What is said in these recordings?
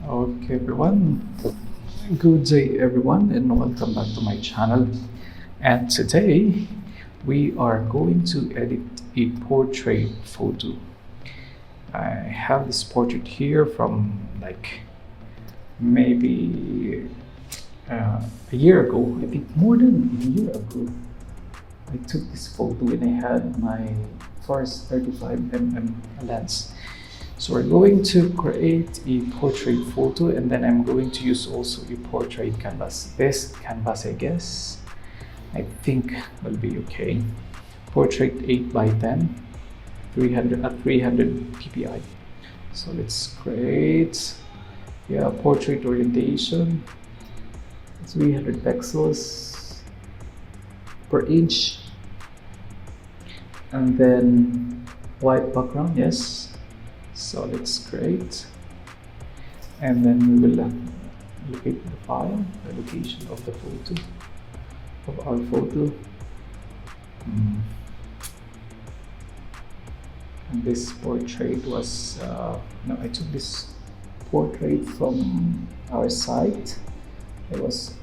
Okay, everyone. Good day, everyone, and welcome back to my channel. And today we are going to edit a portrait photo. I have this portrait here from like maybe a year ago. I think more than a year ago. I took this photo when I had my first 35mm lens. So we're going to create a portrait photo, and then I'm going to use also a portrait canvas. This canvas, I guess, I think will be okay. Portrait 8 by 10, 300 at 300 ppi. So let's create portrait orientation, 300 pixels per inch, and then white background, yes. So let's create, and then we will locate the file, the location of the photo, of our photo. And this portrait was, no, I took this portrait from our site. I was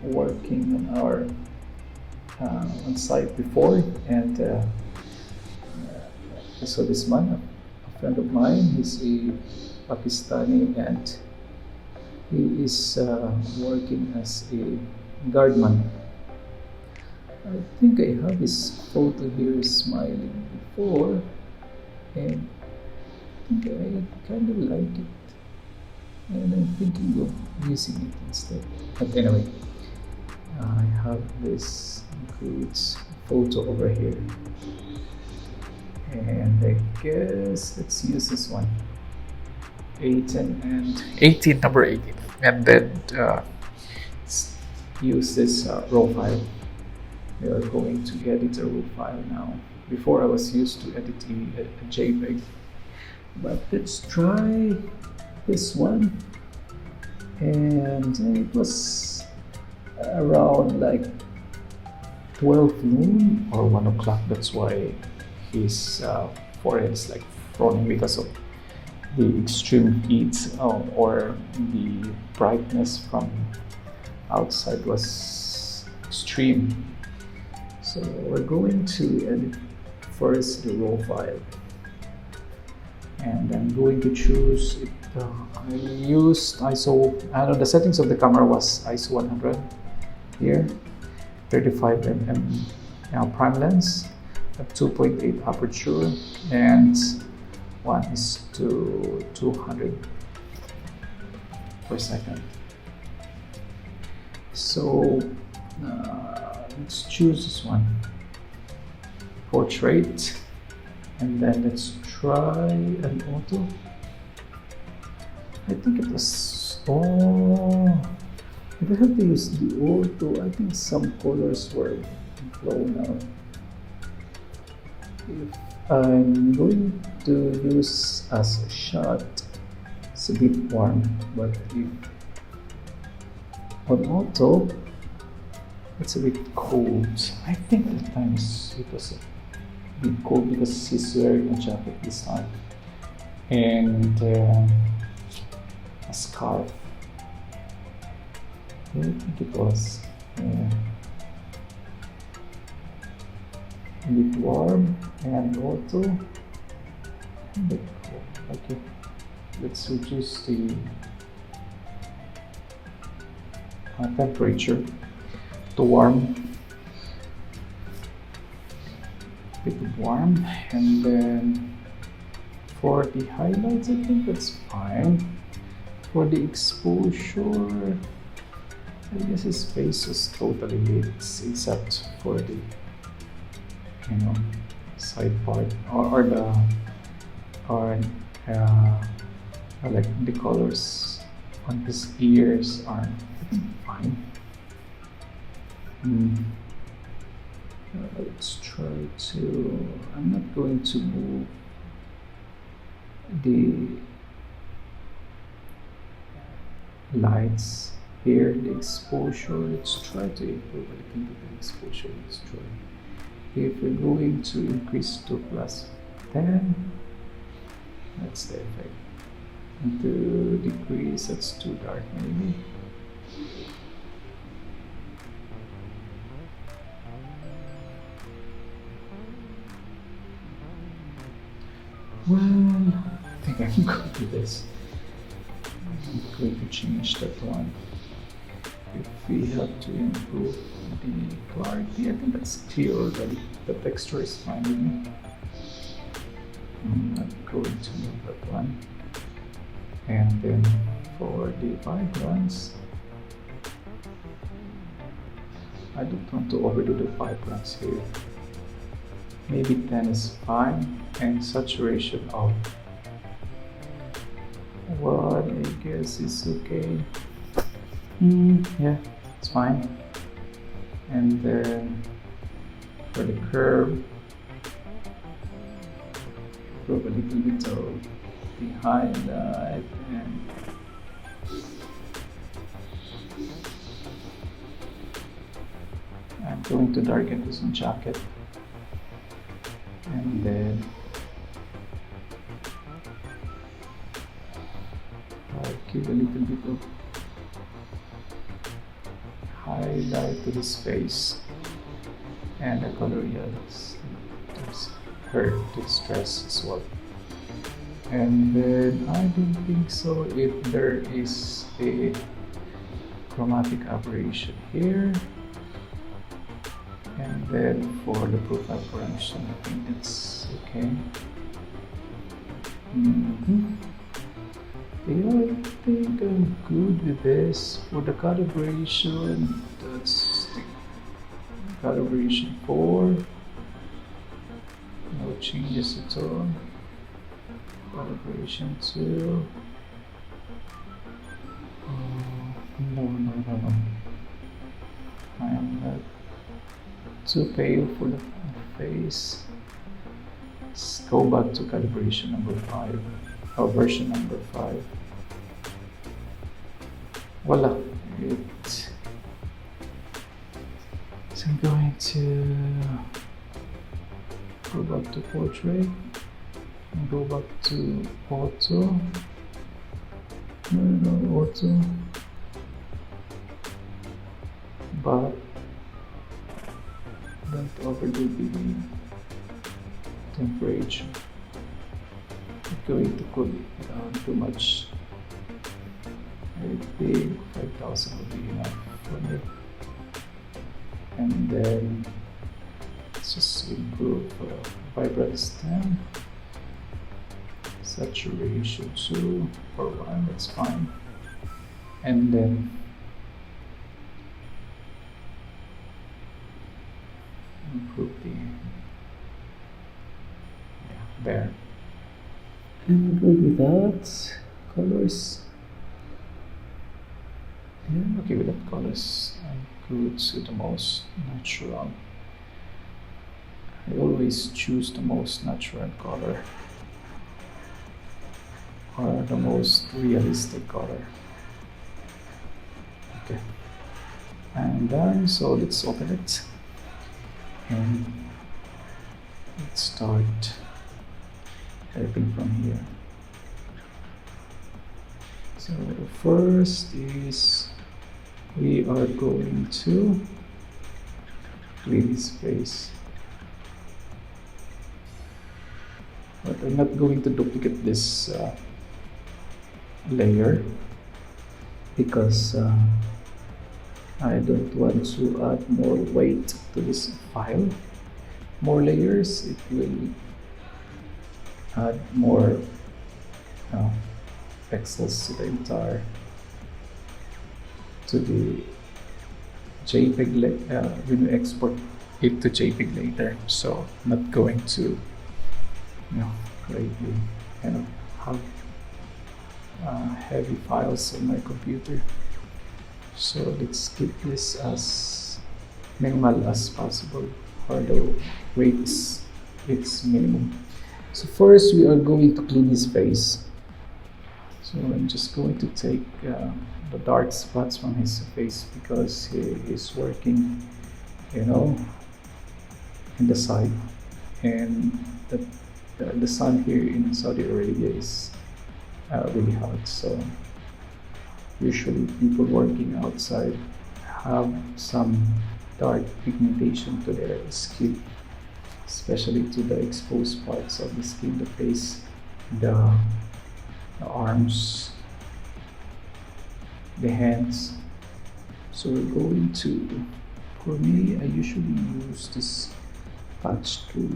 working on our on site before, and I saw this man, a friend of mine. He's a Pakistani, and he is working as a guardman. I think I have his photo here smiling before, and I think I kind of like it, and I'm thinking of using it instead. But anyway, I have this good photo over here, and I guess let's use this one, 18 and 18, number 18, and then use this raw file. We are going to edit a raw file now. Before I was used to editing a jpeg, but let's try this one. And it was around like 12 noon or 1 o'clock. That's why his forehead is like frowning, because of the extreme heat or the brightness from outside was extreme. So we're going to edit first the raw file, and I'm going to choose it. I used ISO, I know the settings of the camera was ISO 100 here, 35mm prime lens, at 2.8 aperture, and 1:200 per second. So let's choose this one, portrait, and then let's try an auto. I think it was, I have to use the auto. I think some colors were blown out. If I'm going to use as a shot, it's a bit warm, but if on auto, it's a bit cold. I think at times it was a bit cold because he's wearing a jacket this time, and a scarf. I think it was a bit warm and auto a bit cold. Okay, let's reduce the temperature to warm, a bit warm, and then for the highlights, I think that's fine. For the exposure, I guess his face was totally lit, except for the side part, or like the colors on his ears are fine. Let's try to, I'm not going to move the lights here, the exposure. Let's try to improve a little bit the exposure. Let's try. If we're going to increase to +10, that's the effect. And decrease. That's too dark maybe. Well, I think I can go to this. I'm going to change that one. If we have to improve the clarity, I think that's clear already. The texture is fine with me. I'm not going to move that one. And then for the vibrance, I don't want to overdo the vibrance here. Maybe 10 is fine, and saturation of what I guess is okay. Yeah, it's fine. And then for the curve, improve a little bit of the highlight, and I'm going to darken this jacket. And then I'll give a little bit of highlight to his face, and the color yellows to hurt the stress as well. And then I don't think so if there is a chromatic aberration here. And then for the profile correction, I think that's okay. Yeah, I think I'm good with this. For the calibration, that's the calibration 4. No changes at all. Calibration 2. No. I am not too pale for the face. Let's go back to calibration number 5, or version number 5. Voila, it. So I'm going to go back to portrait and go back to auto. No, auto. But don't overdo the temperature. Not going to cool it down too much. I think 5000 will be enough for me. And then let's just improve vibrance 10, saturation 2 or 1, that's fine. And then improve the, there. And good with that. Colors. Yeah, I'm okay with that colors. I'm good to the most natural. I always choose the most natural color, or the most realistic color. Okay, I'm done. So let's open it and let's start helping from here. So first is we are going to clean his face, but I'm not going to duplicate this layer because I don't want to add more weight to this file. More layers, it will add more pixels to the entire, to the JPEG when you export it to JPEG later. So I'm not going to greatly have heavy files on my computer. So let's keep this as minimal as possible, or the weight is its minimum. So first we are going to clean his face. So I'm just going to take the dark spots from his face because he is working, in the side, and the sun here in Saudi Arabia is really hot. So Usually people working outside have some dark pigmentation to their skin, especially to the exposed parts of the skin, the face, the, the arms, the hands. So we're going to, for me, I usually use this patch tool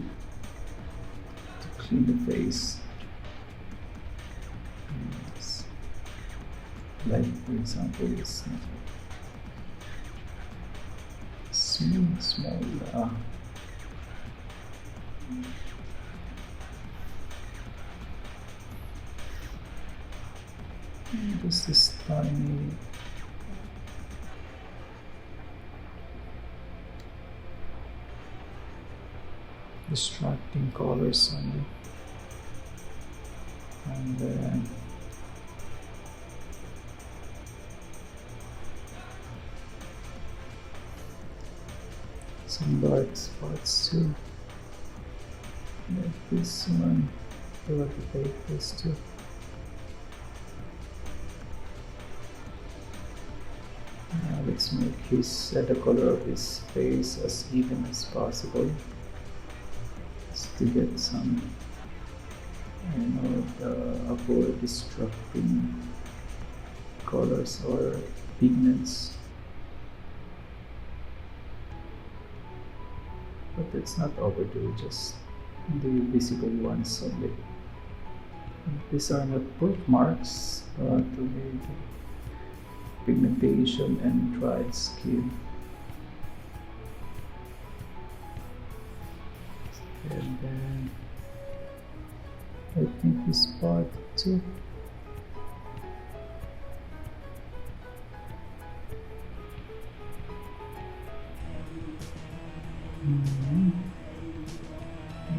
to clean the face. Yes. Like for example, this small this tiny distracting colors only, and then some dark spots too, like this one. I want to take this too. Now let's make the color of his face as even as possible, just to get some, avoid distracting colors or pigments. But let's not overdo, just the visible ones only. These are not birthmarks, but pigmentation and dried skin. And then I think this part too.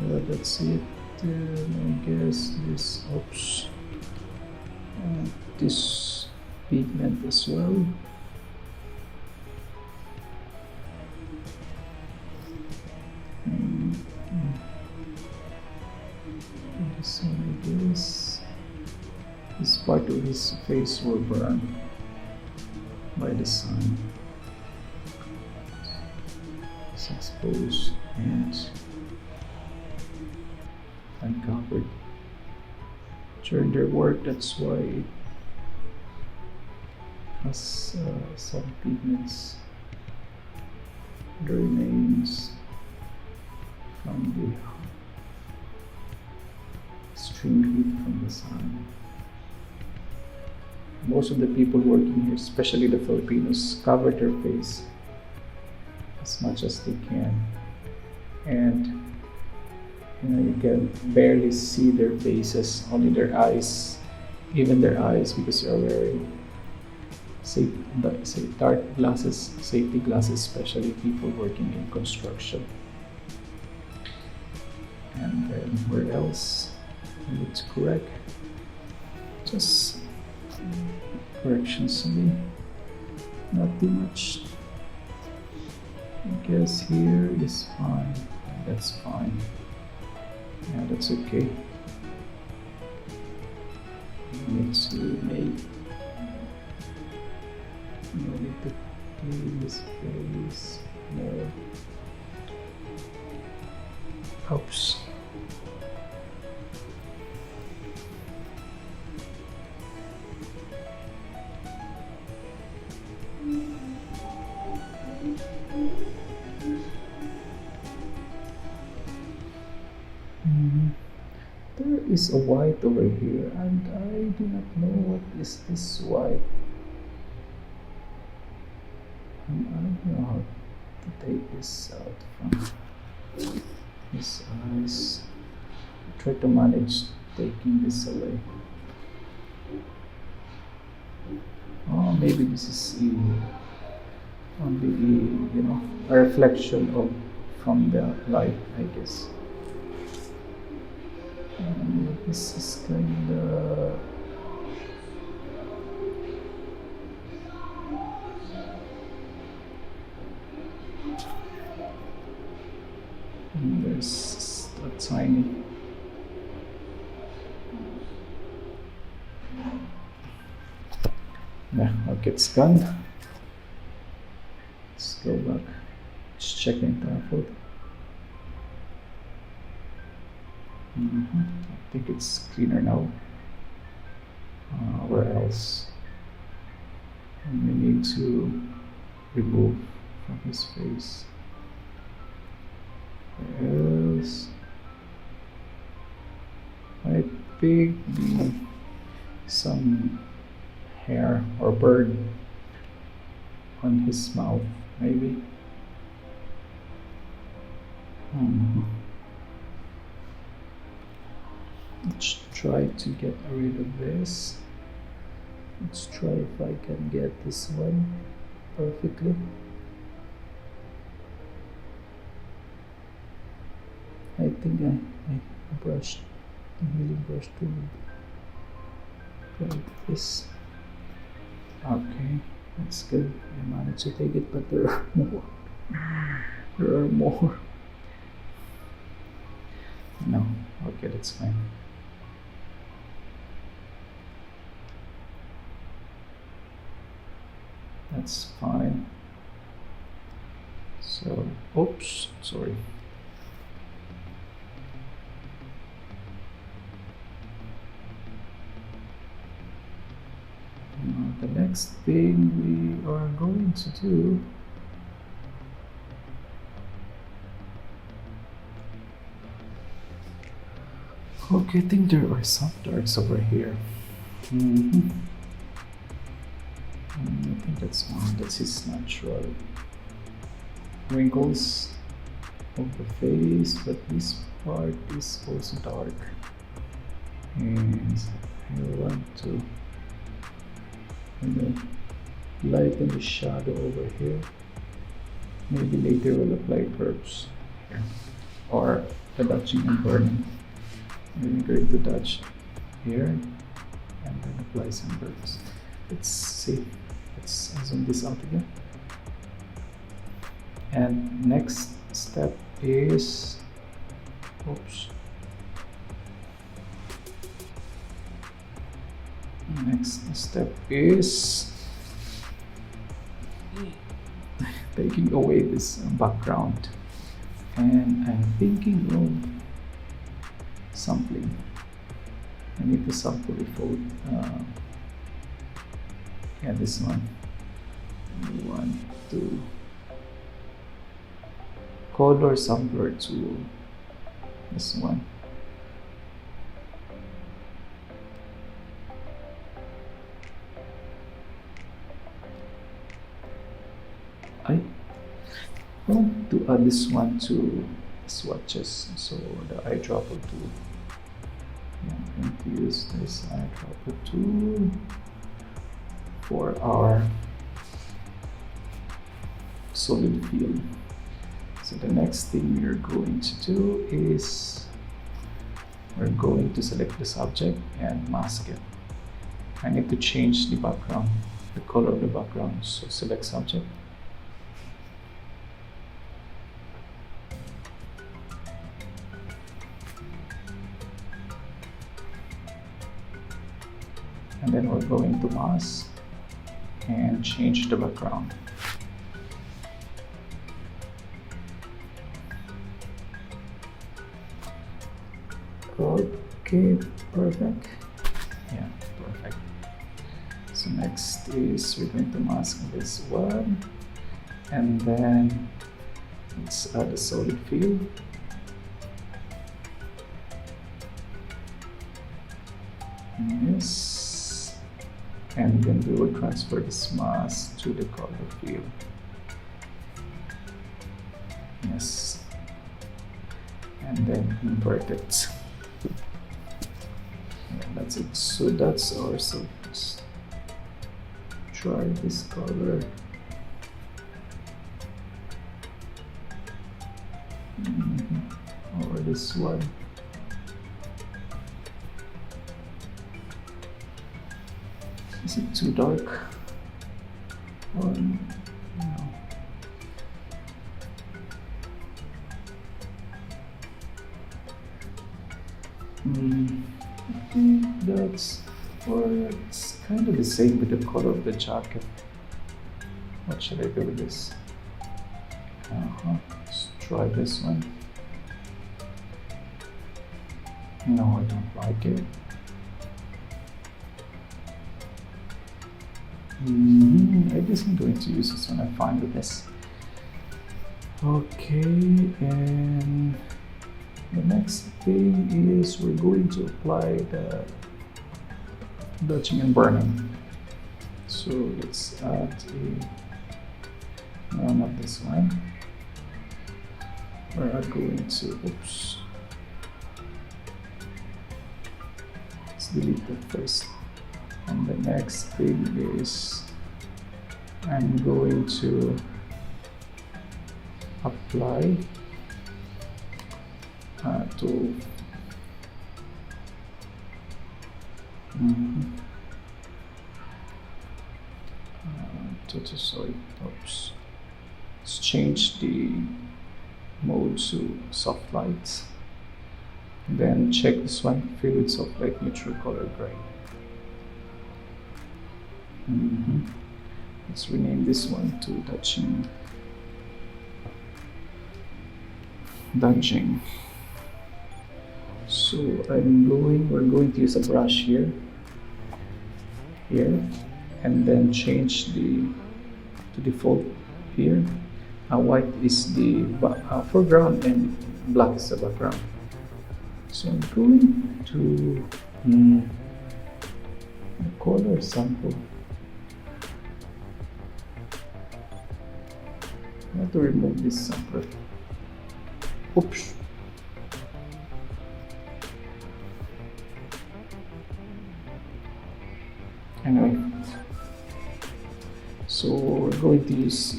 Yeah, that's it. I guess this pigment as well. This one, I guess. This part of his face will burn by the sun. It's exposed and uncovered during their work. That's why it has some pigments that remains from the extreme heat from the sun. Most of the people working here, especially the Filipinos, cover their face as much as they can, and you can barely see their faces, only their eyes, even their eyes, because they are wearing dark glasses, safety glasses, especially people working in construction. And then where else I need to correct? Just corrections only, not too much. I guess here is fine, that's fine. Yeah, that's okay. Need to make, need to clean this face more. Oops. There is a white over here, and I do not know what is this white. And I don't know how to take this out from his eyes. Try to manage taking this away. Oh, maybe this is only a reflection of from the light, I guess. And this is kinda there's a tiny Yeah, okay, it's done. Let's go back. Just check the entire photo. I think it's cleaner now. Where else? And we need to remove from his face. Where else? I think some hair or bird on his mouth, maybe. Let's try to get rid of this. Let's try if I can get this one perfectly. I think I brushed the healing brush to like this. Okay, that's good. I managed to take it, but there are more. There are more. No, okay, that's fine. That's fine. So, oops, sorry. Now, the next thing we are going to do okay, I think there are some darks over here. I think that's fine. That's his natural wrinkles of the face, but this part is also dark, and I want to lighten the shadow over here. Maybe later we'll apply curves here, or the dodging and burning. I'm going to dodge here and then apply some curves. Let's see. Let's zoom this out again. And next step is, oops. Next step is taking away this background, and I'm thinking of sampling. I need to sample the photo. Yeah, this one. 1, 2. Color sampler tool. This one. I want to add this one to swatches, so the eyedropper tool. I'm going to use this eyedropper tool for our solid fill. So the next thing we're going to do is we're going to select the subject and mask it. I need to change the background, the color of the background. So select subject. And then we're going to mask and change the background. Okay, perfect. Yeah, perfect. So next is we're going to mask this one, and then let's add a solid fill. Yes, and then we will transfer this mask to the color fill. Yes, and then invert it. Yeah, that's it. So that's our surface. Try this color. Or this one. Is it too dark? Or no? I think that's works. kind of the same with the color of the jacket. What should I do with this? Let's try this one. No, I don't like it. I guess I'm going to use this one. I'm fine with this. Okay, and the next thing is we're going to apply the dodging and burning. So let's add no, not this one. We're going to, oops. Let's delete that first. And the next thing is I'm going to apply to sorry, oops. Let's change the mode to soft light. Then check this one, fill with soft light neutral color gray. Let's rename this one to dodging. So we're going to use a brush here, and then change the to default here. White is the foreground and black is the background. So I'm going to color sample. I have to remove this sample. Oops. Anyway, so we're going to use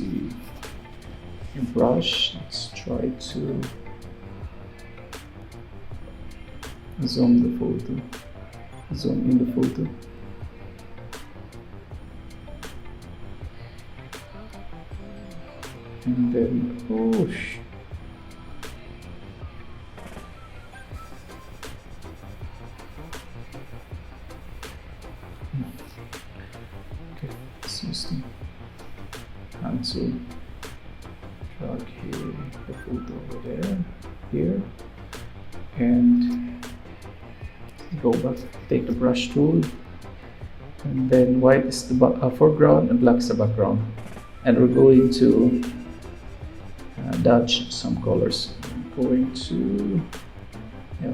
a brush. Let's try to zoom in the photo. And then, okay, let's use the cancel. Drag here, the photo over there, here, and go back, take the brush tool, and then white is the foreground and black is the background. And we're going to dodge some colors. I'm going to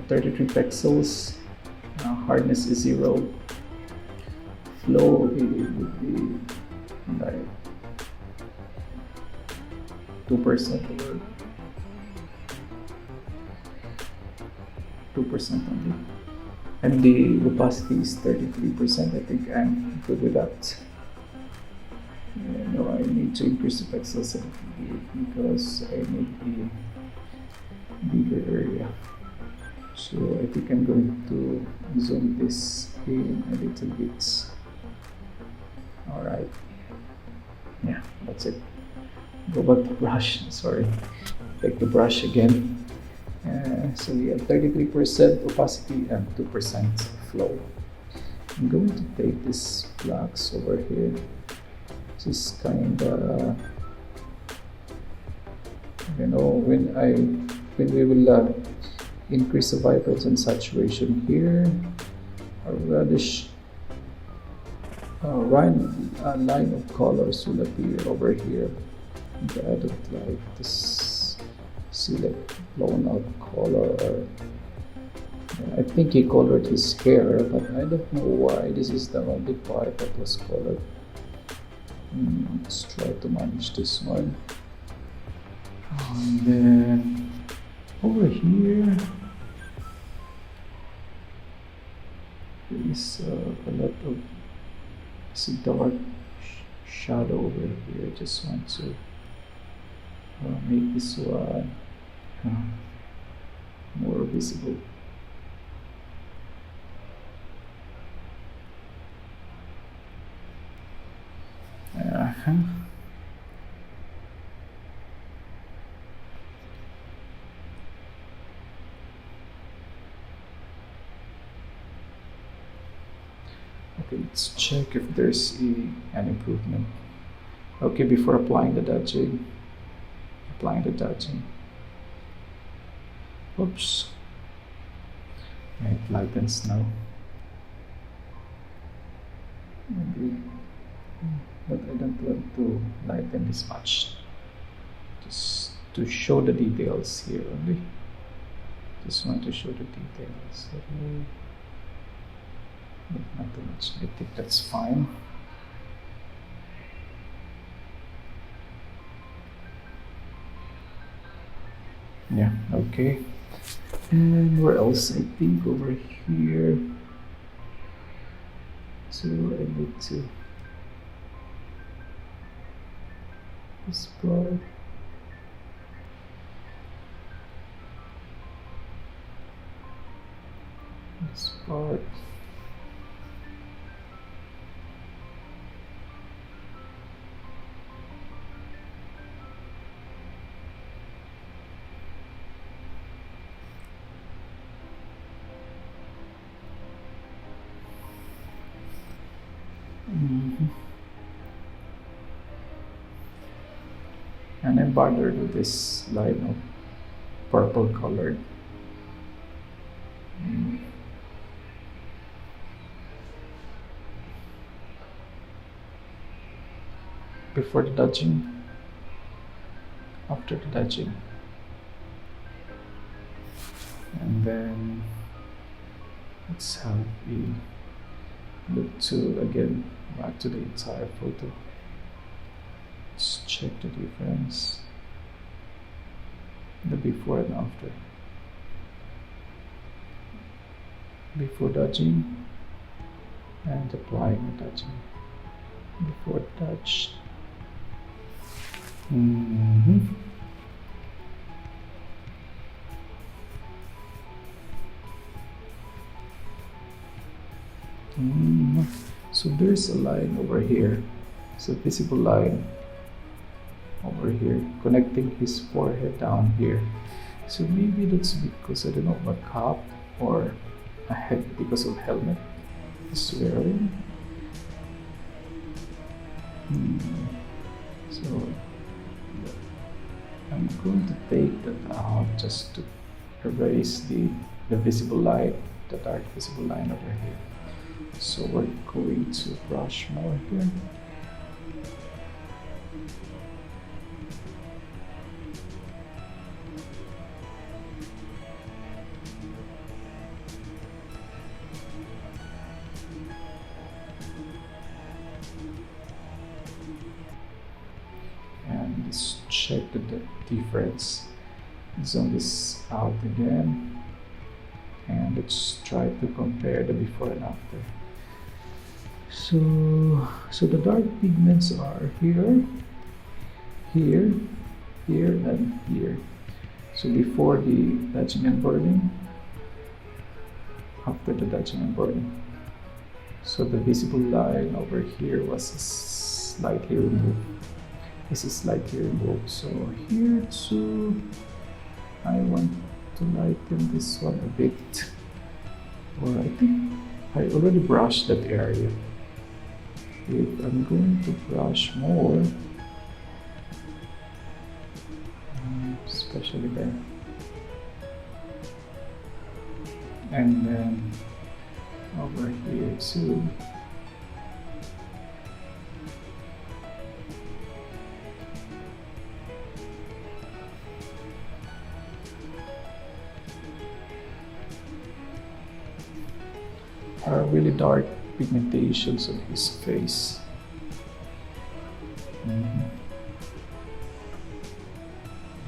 33 pixels, hardness is 0, flow would be like 2% or 2% only, and the opacity is 33%. I think I'm good with that. No, I need to increase the pixels a bit because I need a bigger area. So I think I'm going to zoom this in a little bit. Alright. Yeah, that's it. Go back to brush, sorry. Take the brush again. So we have 33% opacity and 2% flow. I'm going to take this blacks over here. This is kind of, when we will increase the vibrance and saturation here, a reddish line of colors will appear over here. I don't like this, see like blown out color, or I think he colored his hair, but I don't know why. This is the only part that was colored. Let's try to manage this one. And then over here there is a lot of dark shadow over here. I just want to make this one more visible. Okay, let's check if there's an improvement. Okay, before applying the dodging. Oops. It lightens now. Maybe, but I don't want to lighten this much. Just to show the details here only. Just want to show the details. Not too much. I think that's fine. Yeah, okay. And where else? I think over here. So I need to this part. This part. And I'm bothered with this line of purple colored. Before the dodging, after the dodging, and then let's have a look to again back to the entire photo. Let's check the difference, the before and after. Before dodging and applying the dodging. Before dodge. So there's a line over here. It's a visible line over here connecting his forehead down here. So maybe that's because, I don't know, a cap or a head because of helmet he's wearing. So I'm going to take that out just to erase the visible line, the dark visible line over here. So we're going to brush more here. And let's check the difference. Zoom this out again. And let's try to compare the before and after. So the dark pigments are here, here, here, and here. So before the dodging and burning, after the dodging and burning. So the visible line over here was slightly removed. This is slightly removed. So here too, I want to lighten this one a bit. Or I think I already brushed that area. If I'm going to brush more, especially there, and then over here too. Are really dark pigmentations on his face.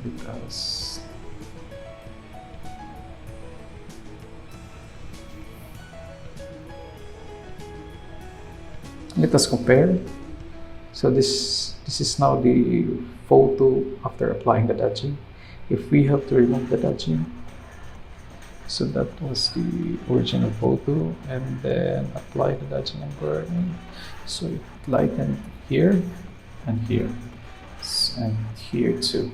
Because let us compare. So this is now the photo after applying the dodging. If we have to remove the dodging, so that was the original photo, and then apply the dodging and burning. So it lightened here and here and here too.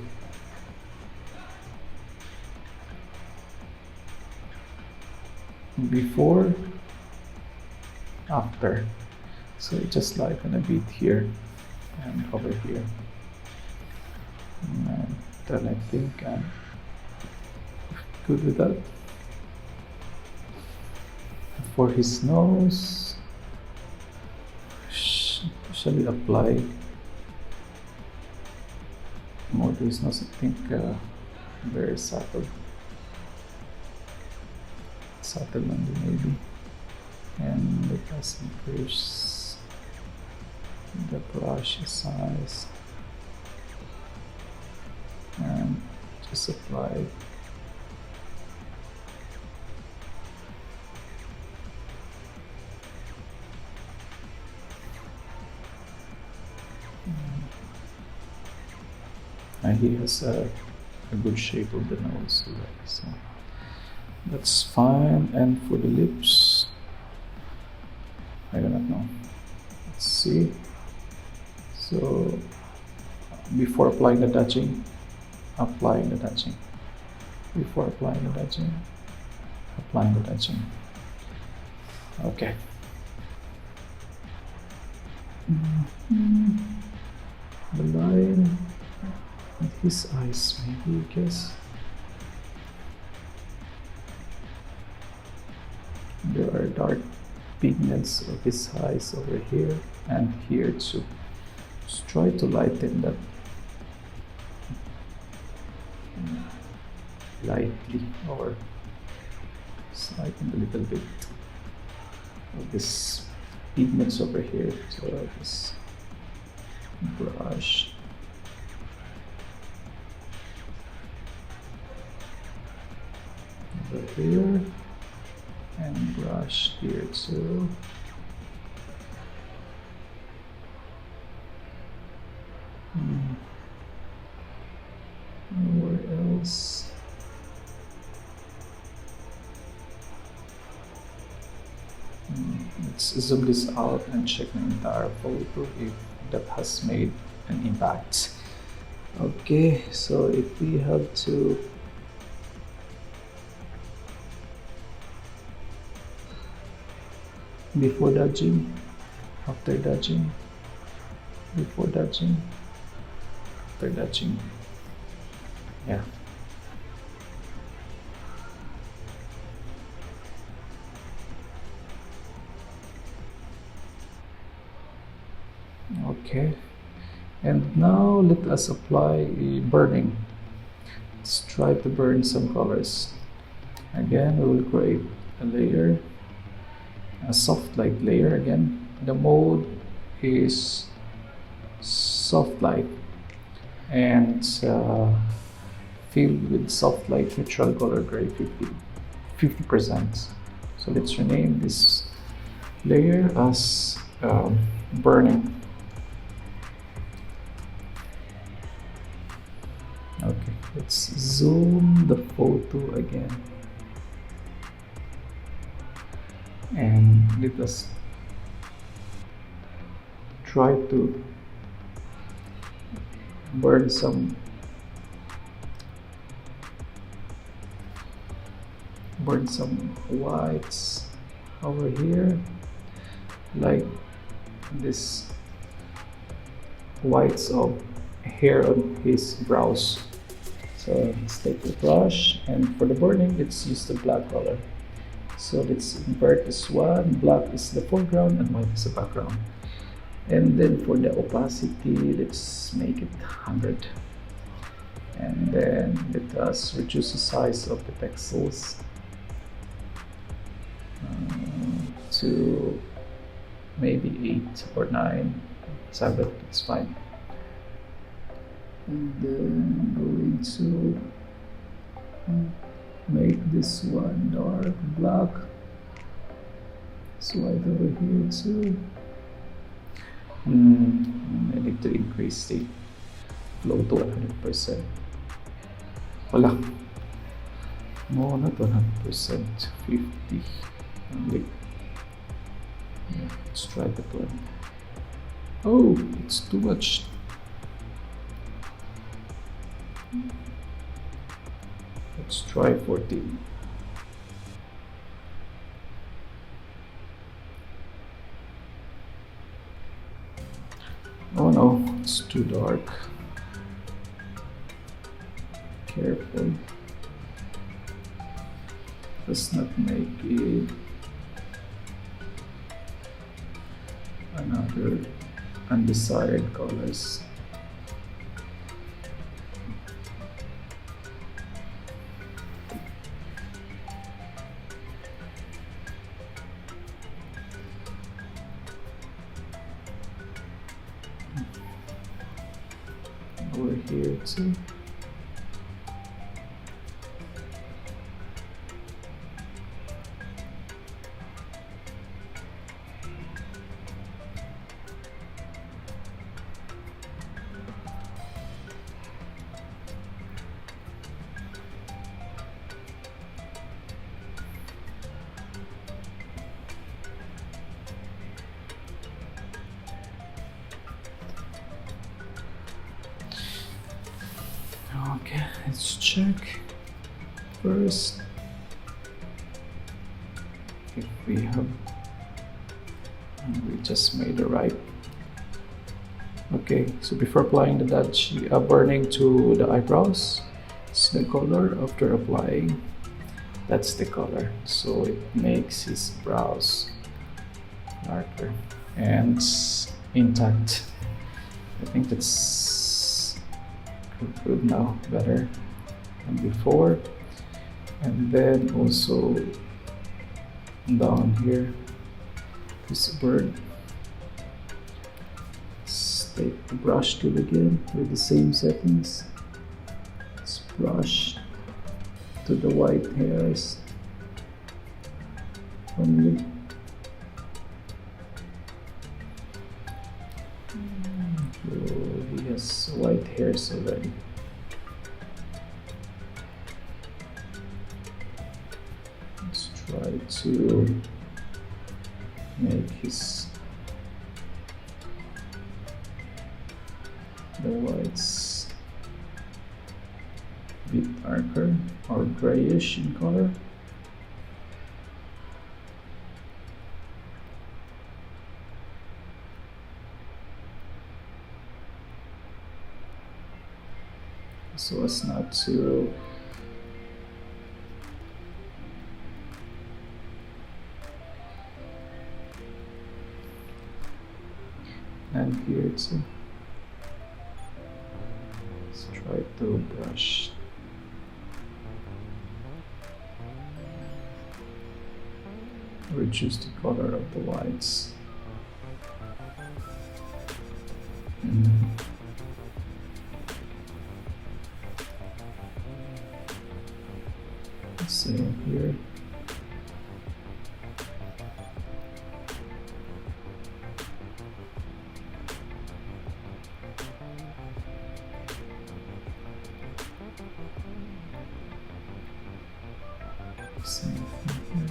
Before, after. So just lighten a bit here and over here. And then I think I'm good with that. For his nose, shall we apply more to his nose? I think very subtle only maybe. And let us increase the brush size and just apply and he has a good shape of the nose already, so that's fine. And for the lips, I do not know. Let's see. So before applying the touching, before applying the touching. Okay. The line with his eyes, maybe, I guess. There are dark pigments of his eyes over here and here too. Just try to lighten that lightly, or lighten a little bit of this pigments over here. So this brush. Over here and brush here too. Where else? Let's zoom this out and check the entire photo if that has made an impact. Okay, so if we have to before dodging, after dodging, before dodging, after dodging. Yeah. Okay. And now let us apply burning. Let's try to burn some colors. Again, we will create a layer, a soft light layer again. The mode is soft light and filled with soft light neutral color gray 50%. So let's rename this layer as burning. Okay, let's zoom the photo again and let us try to burn some whites over here, like this whites of hair on his brows. So let's take the brush, and for the burning, let's use the black color. So let's invert this one. Black is the foreground and white is the background. And then for the opacity, let's make it 100. And then let us reduce the size of the pixels to maybe 8 or 9. 7, it's fine. And then going to make this one dark black. It's white over here too. I need to increase the flow to 100%. Wala. No, not 100%. 50. Only. Yeah, let's try that one. Oh, it's too much. Let's try 14. Oh no, it's too dark. Careful. Let's not make it another undesired colors. Over here too. Okay, let's check first if we have, and we just made it right. Okay, so before applying the burning to the eyebrows, it's the color. After applying, that's the color. So it makes his brows darker and intact. I think that's good now, better than before. And then also down here, this bird. Let's take the brush tool again with the same settings. Let's brush to the white hairs only. So he has white hairs already. Let's try to make the whites a bit darker or grayish in color. So as not to and here too. Let's try to brush reduce the color of the whites. Same here. Same thing here.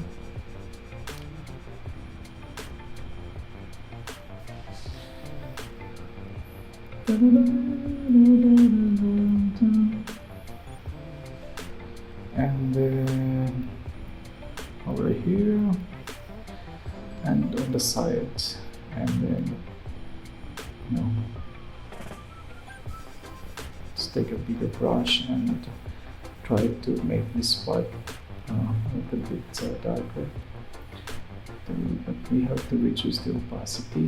And then over here and on the side, and then let's take a bigger brush and try to make this part a little bit darker. But we have to reduce the opacity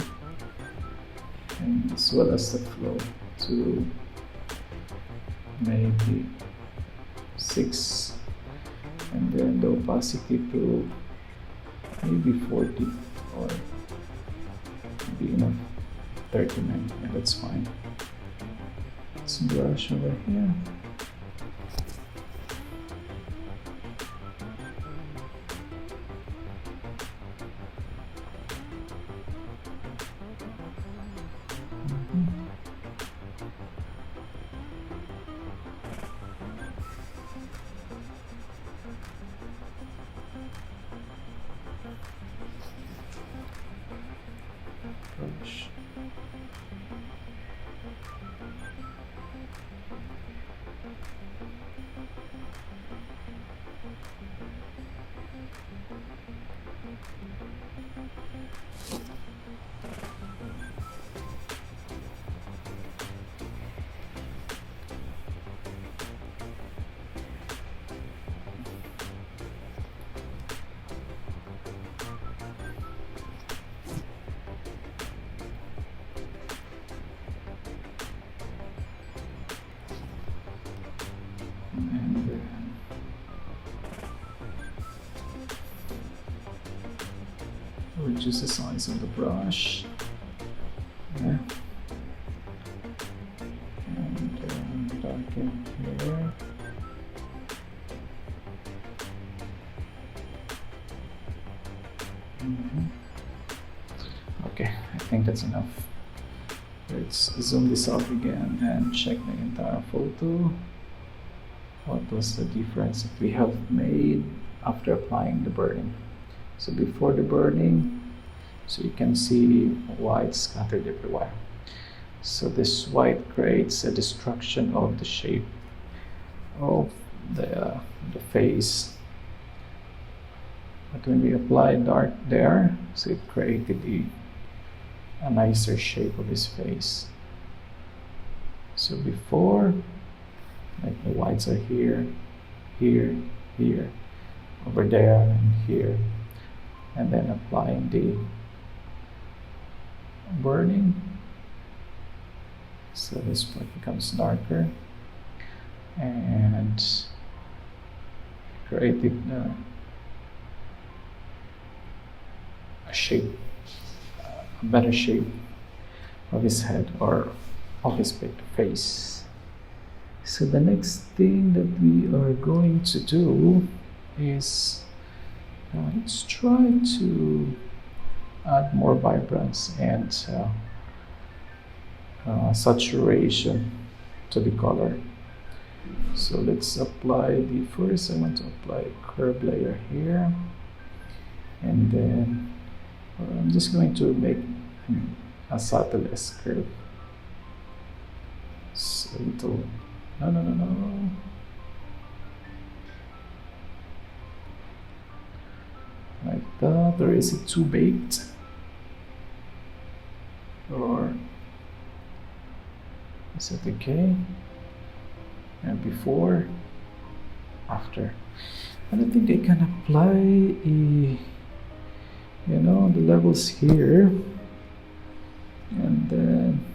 and as well as the flow to maybe 6, and then the opacity to maybe 40 or maybe enough 39. Yeah, that's fine. Let's brush over here. Brush. reduce the size of the brush. Yeah. And darken here. Okay, I think that's enough. Let's zoom this out again and check the entire photo. What was the difference that we have made after applying the burning? So before the burning, so you can see white scattered everywhere. So this white creates a destruction of the shape of the face. But when we apply dark there, so it created a nicer shape of his face. So before, like the whites are here, here, here, over there, and here. And then applying the burning, so this part becomes darker and created a shape, a better shape of his head or of his face. So the next thing that we are going to do is let's try to add more vibrance and saturation to the color. So let's apply first I want to apply a curve layer here, and then I'm just going to make a subtle S-curve. So a little, no. Like that, or is it too baked? Or is it okay? And before, after. And I think I can apply the levels here, and then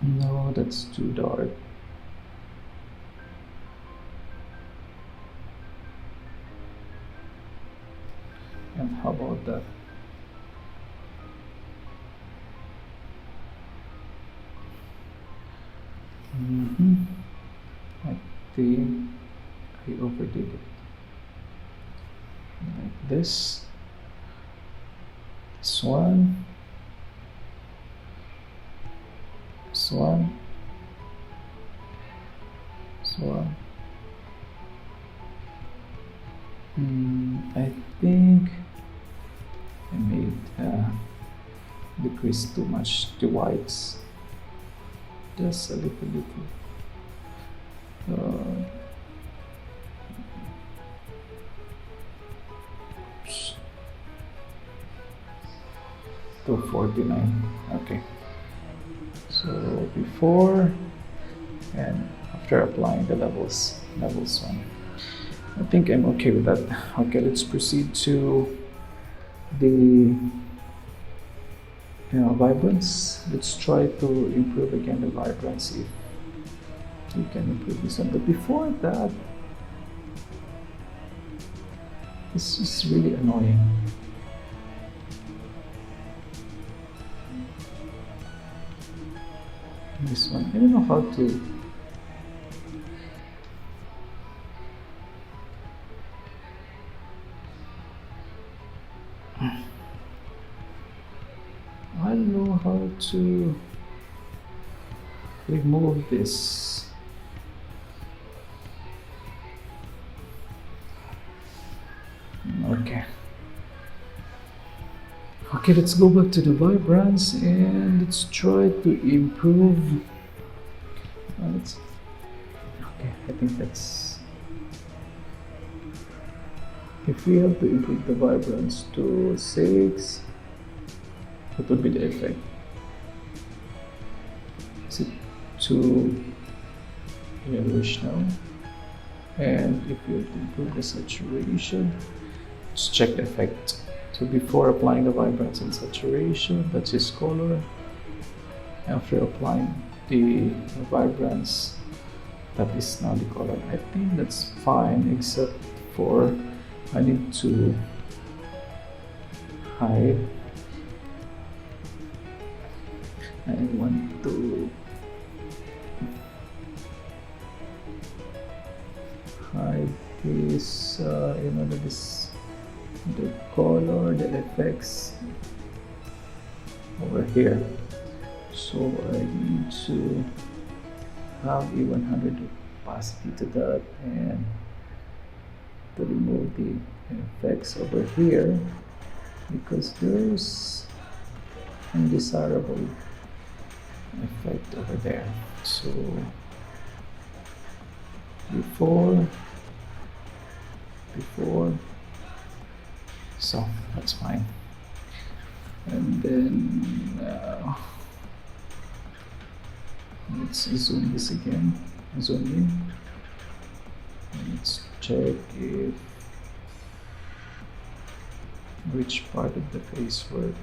no, that's too dark. And how about that? I think I overdid it. Like this one, this one, this one. I think I made decrease too much the whites, just a little. 249. Okay, so before and after applying the levels one, I think I'm okay with that. Okay, let's proceed to the vibrance. Let's try to improve again the vibrance if we can improve this one. But before that, this is really annoying. This one, I don't know how to. I don't know how to remove this. Okay, let's go back to the vibrance and let's try to improve. Okay, I think that's. If we have to improve the vibrance to 6, what would be the effect? Is it too yellowish now? And if we have to improve the saturation, let's check the effect. So before applying the vibrance and saturation, that's his color. After applying the vibrance That is now the color. I think that's fine, except for I need to hide. I want to hide this, this, the color, the effects over here. So I need to have a 100 opacity to that, and to remove the effects over here because there's undesirable effect over there. So before, so that's fine. And then let's zoom this again, zoom in, and let's check if which part of the face work.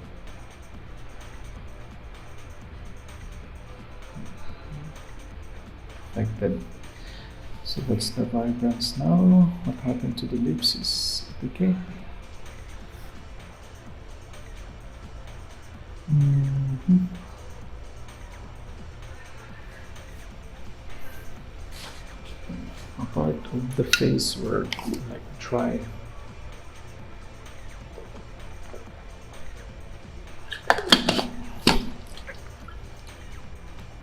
Like that. So that's the vibrance now. What happened to the lips is okay. A part of the face were like dry.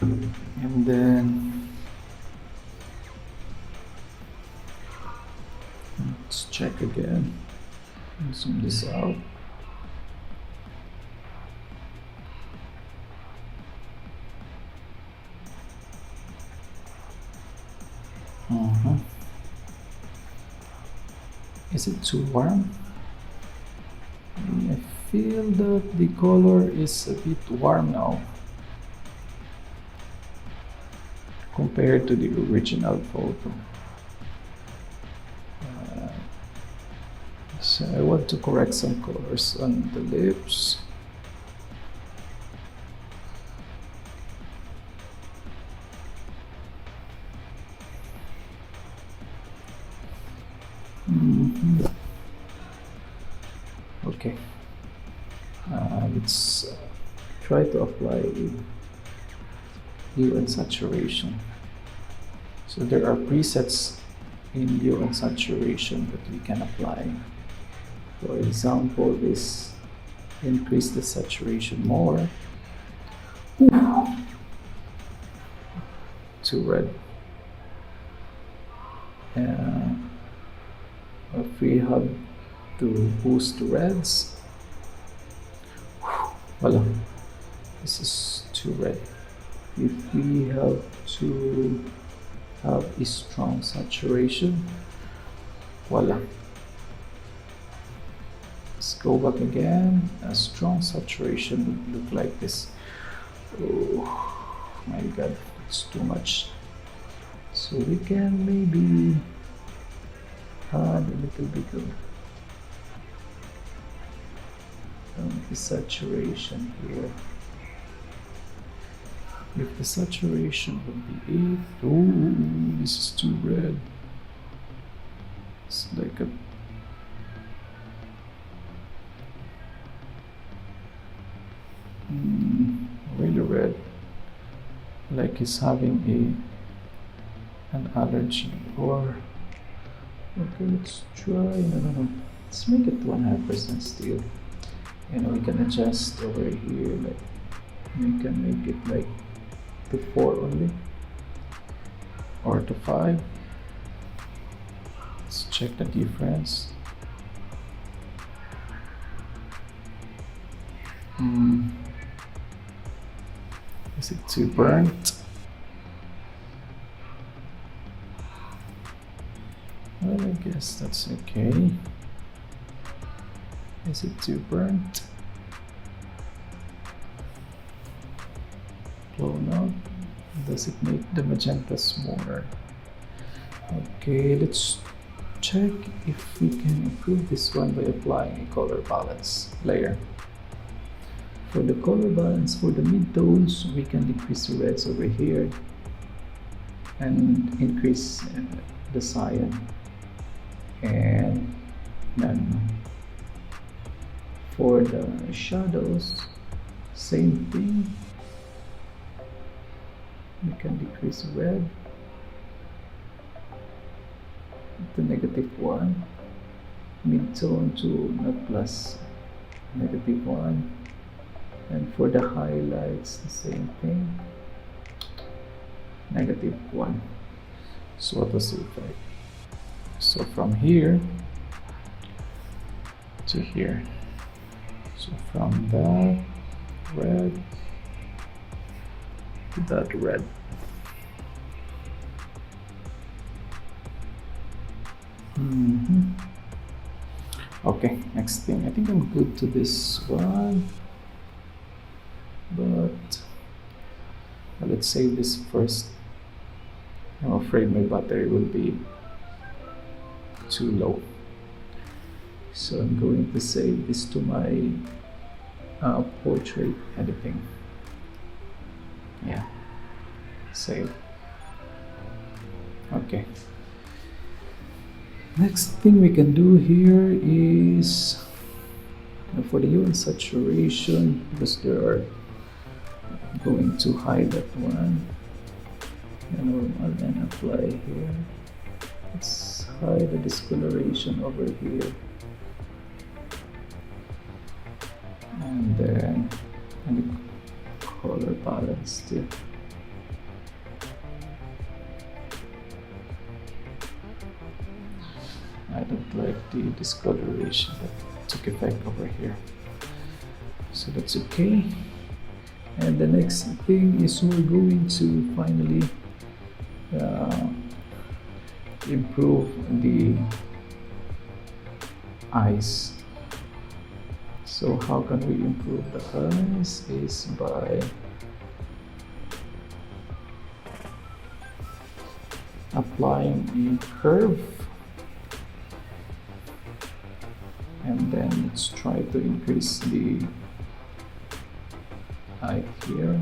And then let's check again and zoom this out. Is it too warm? I feel that the color is a bit warm now compared to the original photo. So I want to correct some colors on the lips. Okay, let's try to apply hue and saturation. So there are presets in hue and saturation that we can apply. For example, this increase the saturation more to red. If we have to boost the reds, voila, this is too red. If we have to have a strong saturation, voila. Let's go back again. A strong saturation would look like this. Oh my god, it's too much. So we can maybe add a little bit of the saturation here. If the saturation would be 8, oh, this is too red. It's like a really red, like he's having an allergy. Or okay, let's try, no, let's make it 100% still. We can adjust over here, like we can make it like to 4 only or to 5. Let's check the difference. Is it too burnt? Well, I guess that's okay. Is it too burnt? Blown out? Does it make the magenta smaller? Okay, let's check if we can improve this one by applying a color balance layer. For the color balance for the midtones, we can decrease the reds over here and increase the cyan. And then for the shadows, same thing. We can decrease red to -1, mid-tone to not plus -1, and for the highlights, the same thing, -1. So what was the effect? So from here to here, so from that red to that red. Okay, next thing. I think I'm good to this one, but let's save this first. I'm afraid my battery will be too low, so I'm going to save this to my portrait editing. Yeah, save. Okay. Next thing we can do here is for the hue and saturation, because they are going to hide that one, and apply here. Let's hide the discoloration over here, and then the color balance too. I don't like the discoloration that took effect over here, so that's okay. And the next thing is we're going to finally improve the eyes. So how can we improve the eyes is by applying a curve, and then let's try to increase the height here.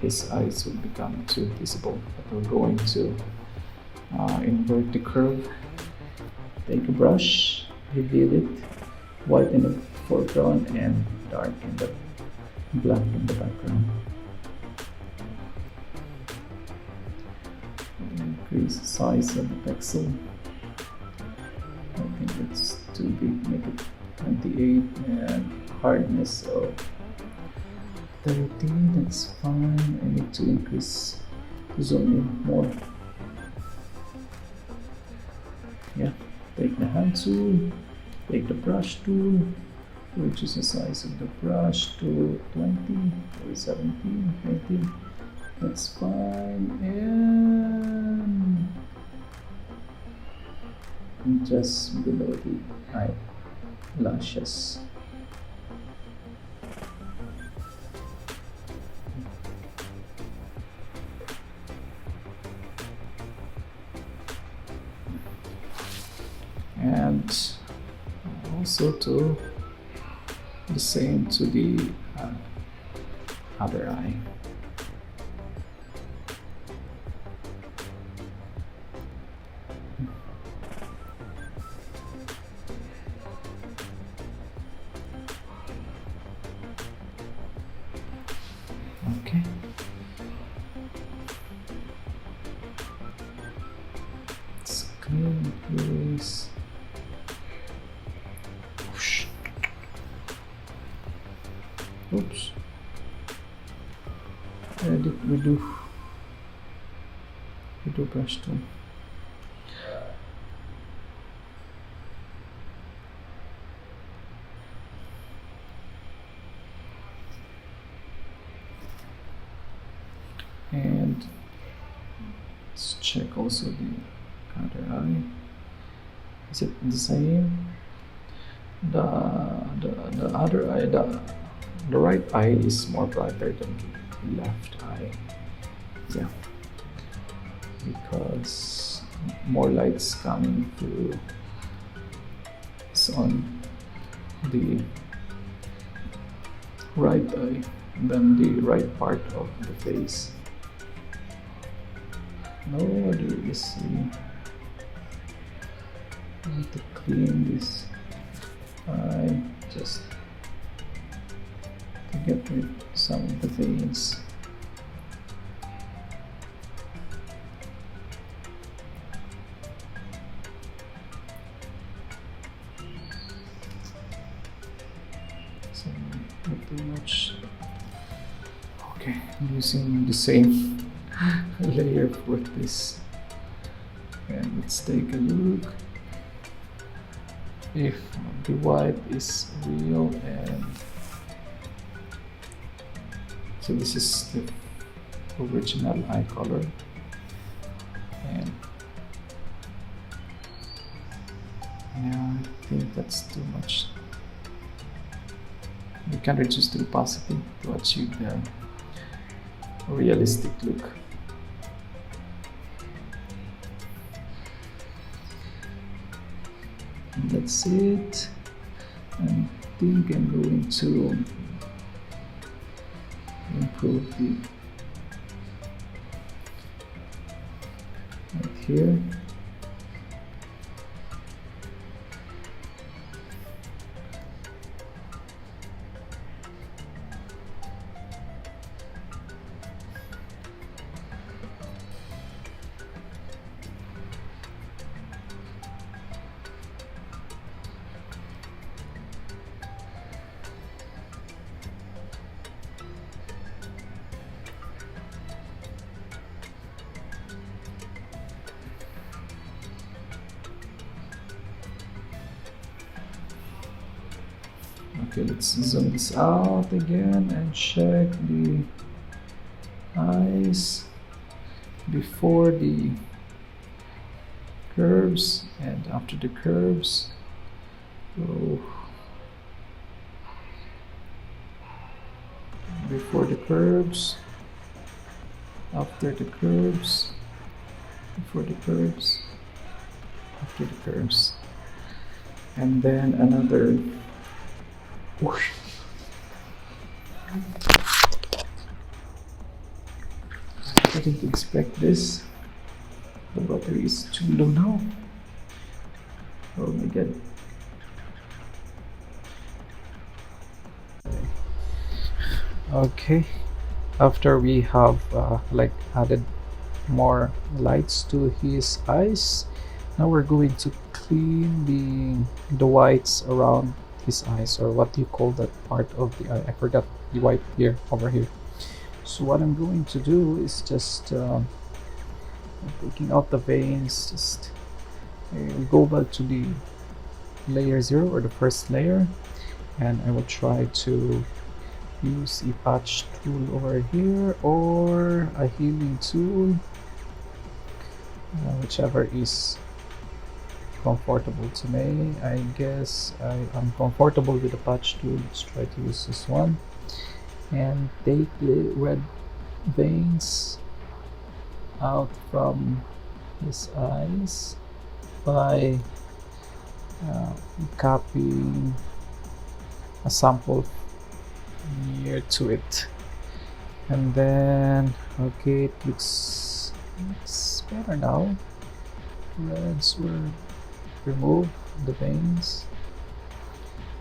His eyes will become too visible, but we're going to invert the curve. Take a brush, reveal it, whiten the foreground and darken the black in the background. Increase the size of the pixel. I think it's too big, make it 28, and hardness of 30, that's fine. I need to increase, zoom in more. Yeah, take the hand tool, take the brush tool, reduce the size of the brush to 20 or 17, 20, that's fine. And just below the eyelashes. And also to the same to the other eye. Okay. Let's clean this. Oops. Edit, redo brush tool. And let's check also the other eye. Is it the same? The other eye, the right eye is more brighter than the left eye. Yeah, because more light's coming through. It's on the right eye than the right part of the face. No, I really see. I need to clean this eye just to get rid of some of the veins. So not too much. Okay, I'm using the same layer for this. And let's take a look if the white is real. And so this is the original eye color, and yeah, I think that's too much. We can reduce the opacity to achieve the realistic look. And that's it. I think I'm going to improve the right here. Okay, let's zoom this out again and check the eyes before the curves and after the curves. So before the curves, after the curves, before the curves, after the curves, and then another whoosh. I didn't expect this. The battery is too low now. Oh my god. Okay, after we have like added more lights to his eyes, now we're going to clean the whites around his eyes, or what do you call that part of the eye? I forgot the white here, over here. So what I'm going to do is just taking out the veins, just go back to the layer 0, or the first layer, and I will try to use a patch tool over here or a healing tool, whichever is comfortable to me. I guess I'm comfortable with the patch tool. Let's try to use this one and take the red veins out from his eyes by copying a sample near to it, and then okay, it looks better now. Reds were removed, the veins,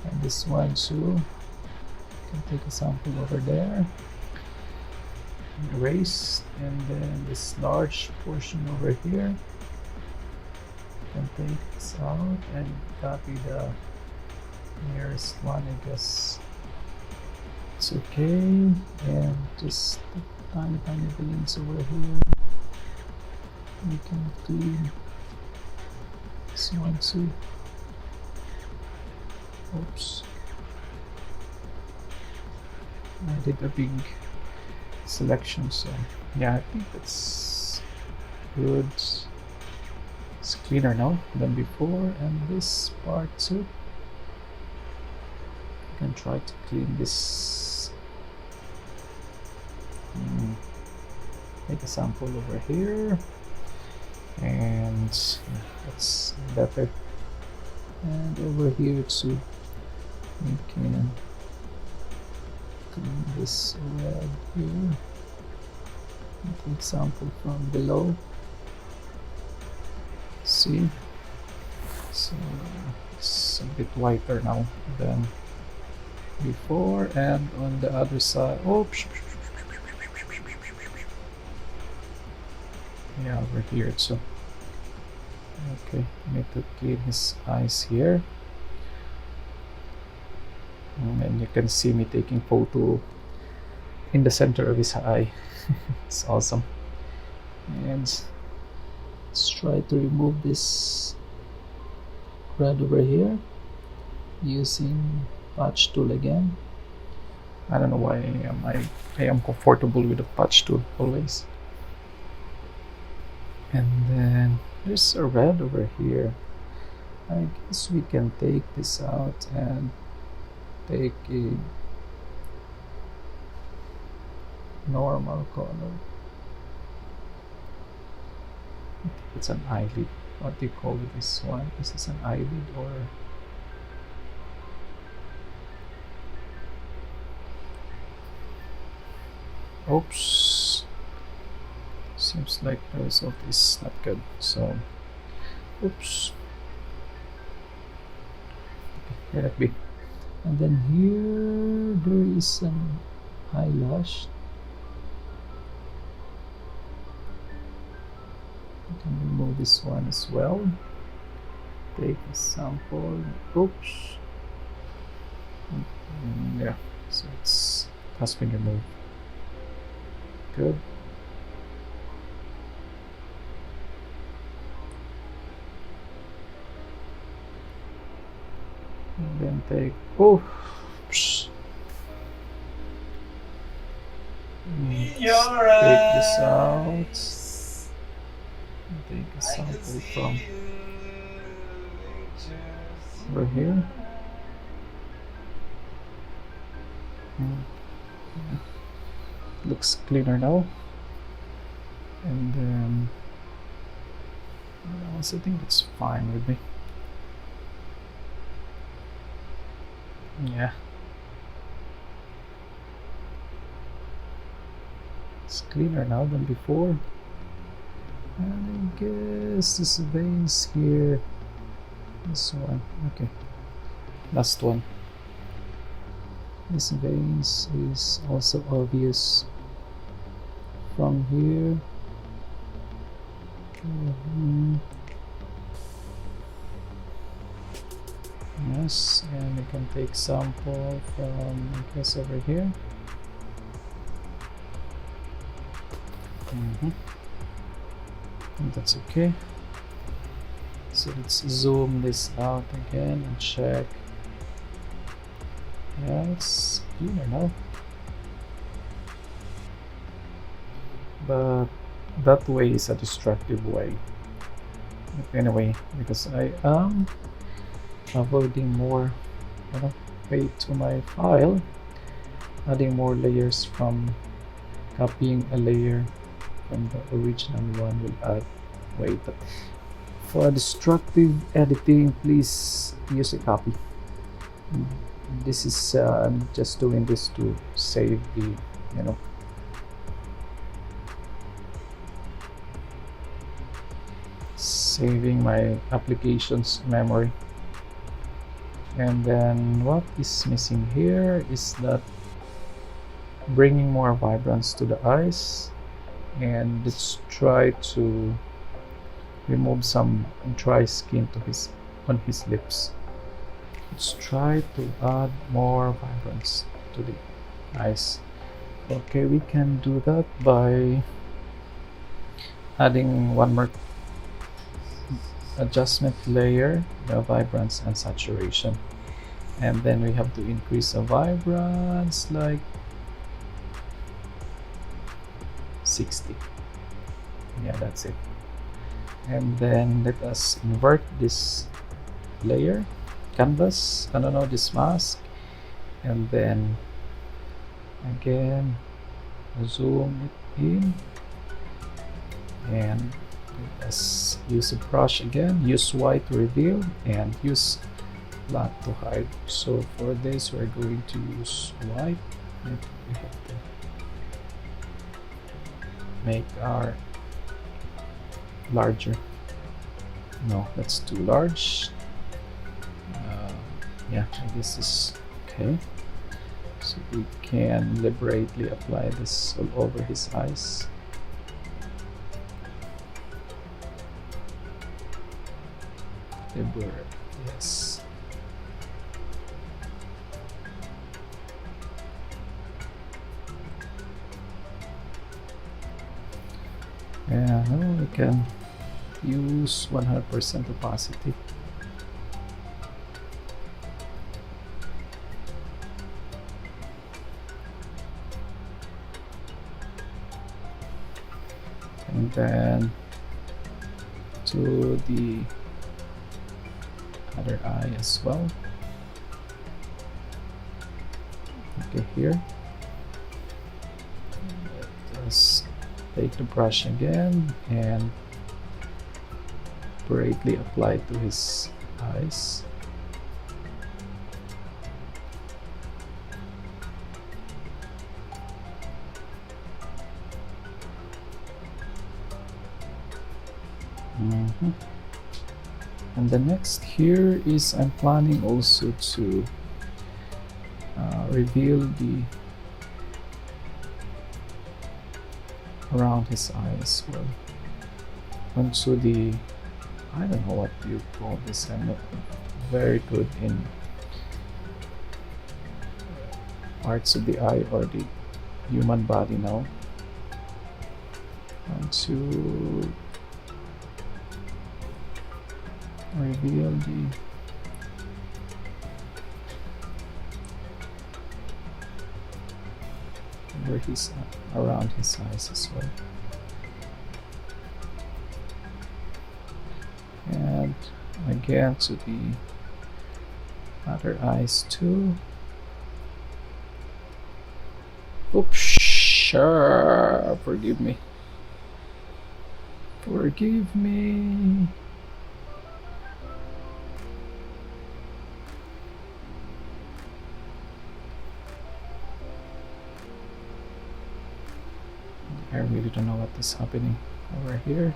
and this one too. You can take a sample over there, erase, and then this large portion over here, you can take this out and copy the nearest one. I guess it's okay, and just the tiny veins over here. We can clean this one too. Oops, I did a big selection, so yeah, I think that's good. It's cleaner now than before, and this part too. You can try to clean this. Make a sample over here, and that's better. And over here too, we can clean this red here. Take sample from below. See, so it's a bit whiter now than before, and on the other side, oh, yeah, over here too. Okay, need to clean his eyes here. And you can see me taking photo in the center of his eye. It's awesome. And let's try to remove this red over here using patch tool again. I don't know why I am comfortable with the patch tool always. And then there's a red over here. I guess we can take this out and take a normal color. It's an eyelid. What do you call this one? Is this an eyelid or? Oops. Seems like the result is not good. So, oops. Okay, let it be. And then here there is an eyelash. I can remove this one as well. Take a sample. Oops. Yeah, so it has been removed. Good. And then take, oops. Take this out. Take a sample from over here. Looks cleaner now. And then I also think that's fine with me. Yeah. It's cleaner now than before. And I guess this veins here. This one. Okay. Last one. This veins is also obvious from here. Yes, and we can take sample from, I guess, over here. And that's okay. So let's zoom this out again and check. Yeah, it's cleaner now. But that way is a destructive way. But anyway, because I am avoiding more weight to my file, adding more layers from copying a layer from the original one will add weight. But for destructive editing, please use a copy. This is I'm just doing this to save the saving my application's memory. And then what is missing here is that bringing more vibrance to the eyes. And let's try to remove some dry skin on his lips. Let's try to add more vibrance to the eyes. Okay, we can do that by adding one more adjustment layer, the vibrance and saturation. And then we have to increase the vibrance like 60. Yeah, that's it. And then let us invert this layer, canvas, this mask, and then again zoom it in, and let's use a brush again, use white to reveal and use black to hide. So for this we're going to use white, and we have to make our larger No, that's too large. Yeah, this is okay. So we can deliberately apply this all over his eyes. Deliberate, yes. Yeah, now we can use 100% opacity. And then to the other eye as well. Okay, here. Let's take the brush again and greatly apply to his eyes. And the next here is I'm planning also to reveal the around his eye as well. Onto the, I don't know what you call this, I'm not very good in parts of the eye or the human body now. To reveal the where he's around his eyes as well. And again to the other eyes too. Oops, sure, forgive me. Forgive me. I really don't know what is happening over here.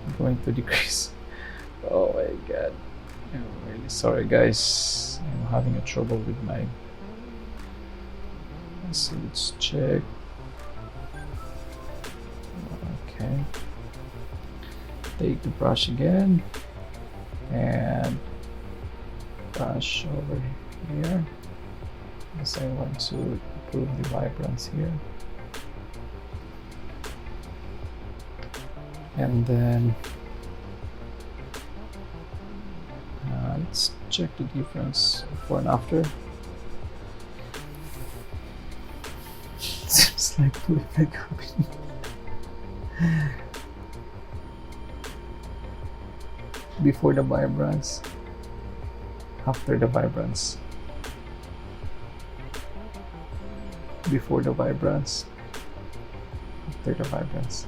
I'm going to decrease. Oh my god. I'm really sorry guys. I'm having a trouble with my... So let's check. Okay. Take the brush again and brush over here because I want to improve the vibrance here. And then let's check the difference before and after. Seems like blue effect happening. Before the vibrance, after the vibrance. Before the vibrance, after the vibrance.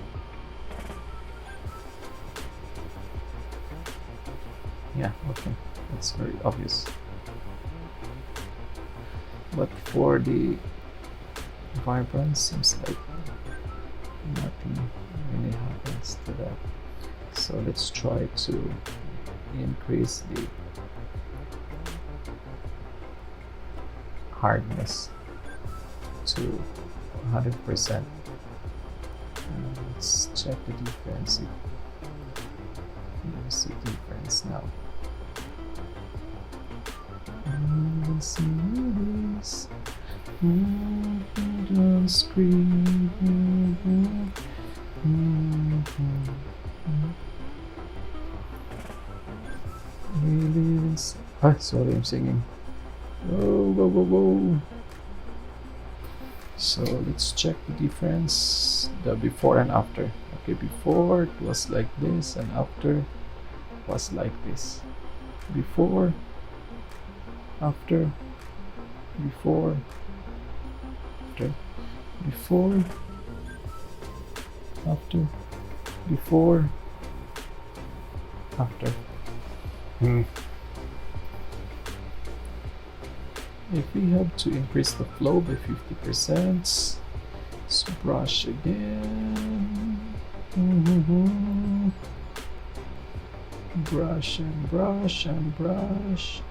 Yeah, okay, that's very obvious. But for the vibrance, seems like nothing really happens to that. So let's try to increase the hardness to 100%. Let's check the difference. There's the difference now. Let's see this on screen. Sorry, I'm singing. Whoa, whoa, whoa, whoa. So let's check the difference, the before and after. Okay, before it was like this and after was like this. Before, after, before, after, before, after, before, after. If we have to increase the flow by 50%, let's brush again. brush and brush and brush,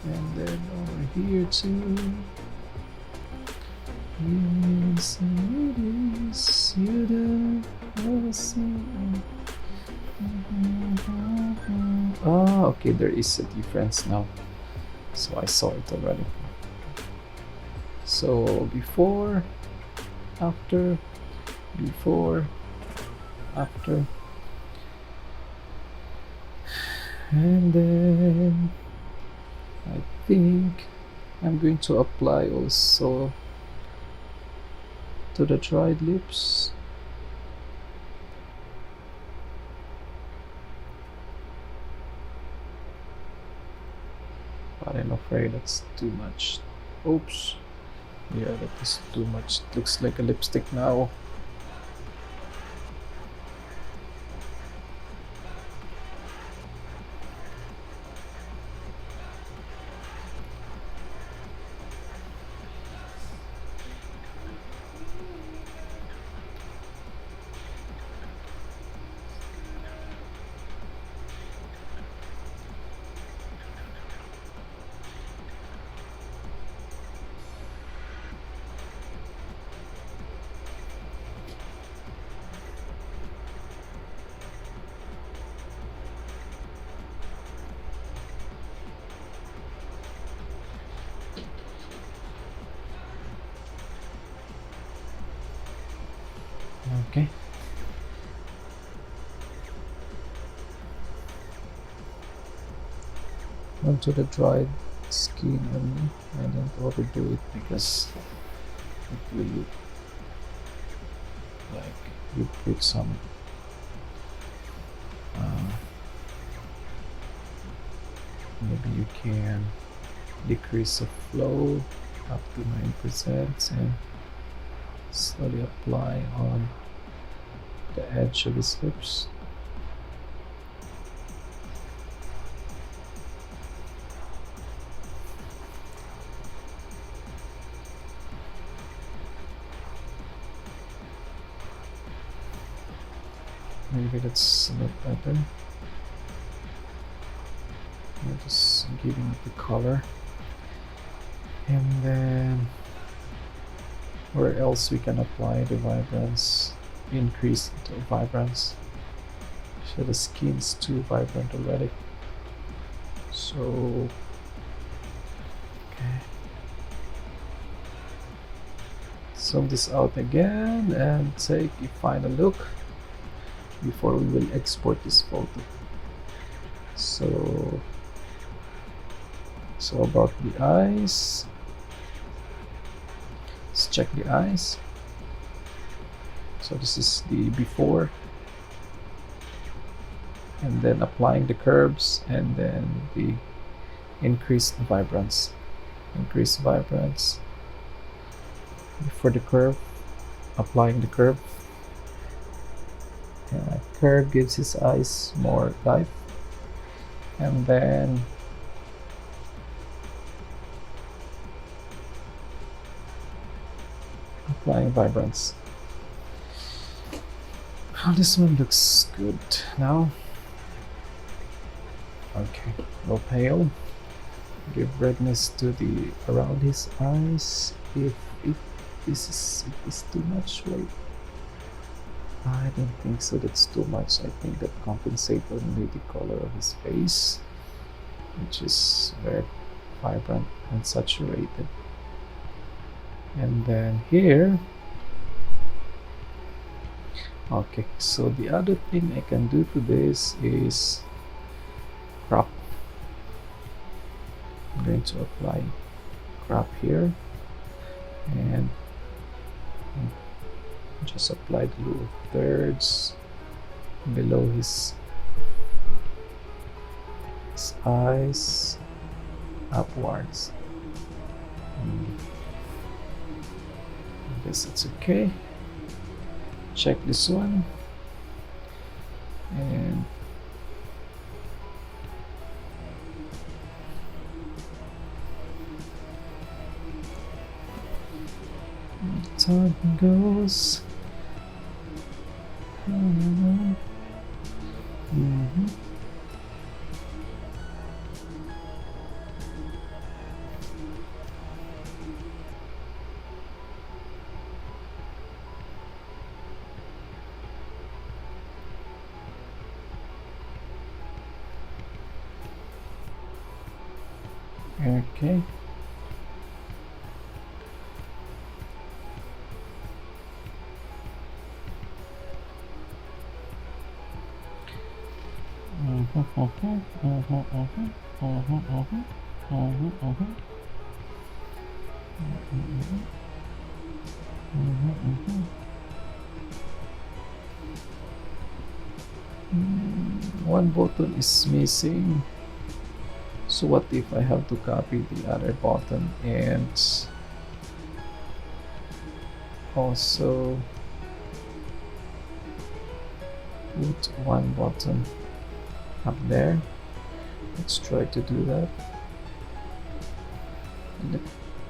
and then over here too. Yes, it is. You don't see. Ah, okay, there is a difference now. So I saw it already. So before, after, before, after, and then I think I'm going to apply also to the dried lips. But I'm afraid that's too much. Oops. Yeah, that is too much. Looks like a lipstick now. Okay. Onto the dried skin only. I don't overdo it because it will look like you put some maybe you can decrease the flow up to 9% and slowly apply on the edge of his lips. Maybe that's a bit better. I'm just giving it the color. And then where else we can apply the vibrance, increase the vibrance. So the skin's too vibrant already. So okay. Zoom this out again and take a final look before we will export this photo. So about the eyes, let's check the eyes. So this is the before, and then applying the curves, and then the increased vibrance. Increased vibrance before the curve, applying the curve. Curve gives his eyes more life, and then applying vibrance. Oh, this one looks good now. Okay, go pale. Give redness to the around his eyes. If this is too much, wait. I don't think so. That's too much. I think that compensates only the color of his face, which is very vibrant and saturated. And then here, okay, so the other thing I can do to this is crop. I'm going to apply crop here and just apply the little thirds below his eyes upwards. I guess it's okay. Check this one and time goes. Okay. One button is missing. So what if I have to copy the other button and also put one button up there? Let's try to do that.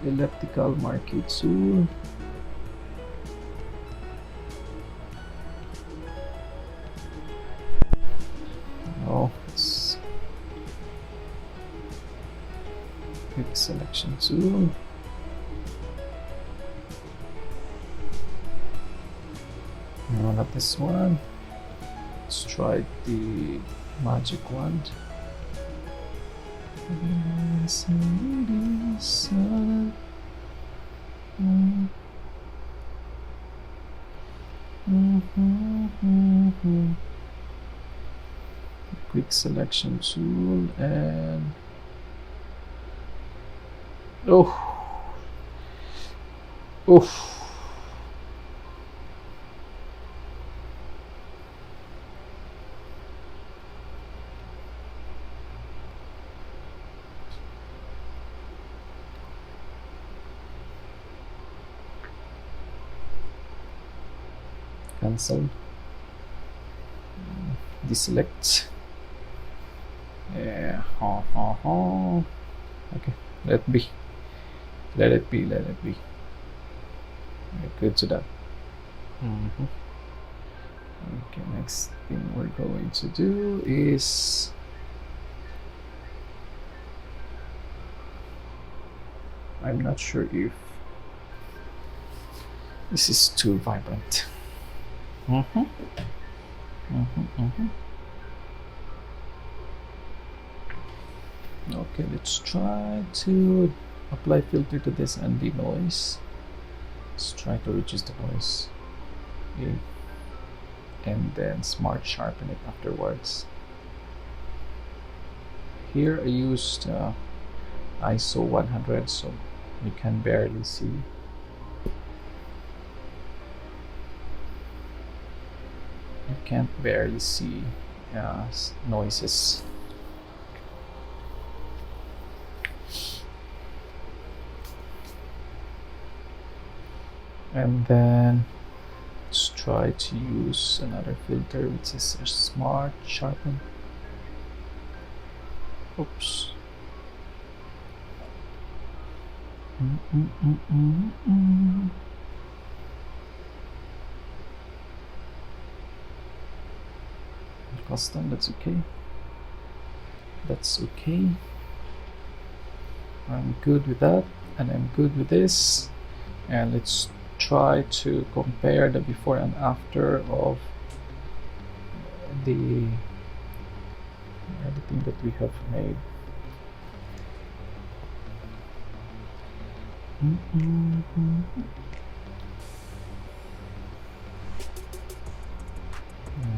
Elliptical marquee tool. Oh, it's quick selection tool. No, not this one. Let's try the magic wand. Quick selection tool and cancel. Deselect. Yeah. Okay. Let it be. Let it be. Let it be. We're good to that. Okay. Next thing we're going to do is I'm not sure if this is too vibrant. Okay, let's try to apply filter to this and the noise. Let's try to reduce the noise. Okay. And then smart sharpen it afterwards. Here I used ISO 100, so you can barely see. You can't barely see noises. And then let's try to use another filter, which is a smart sharpen. Oops. Custom, that's okay. That's okay. I'm good with that, and I'm good with this. And let's try to compare the before and after of the editing that we have made.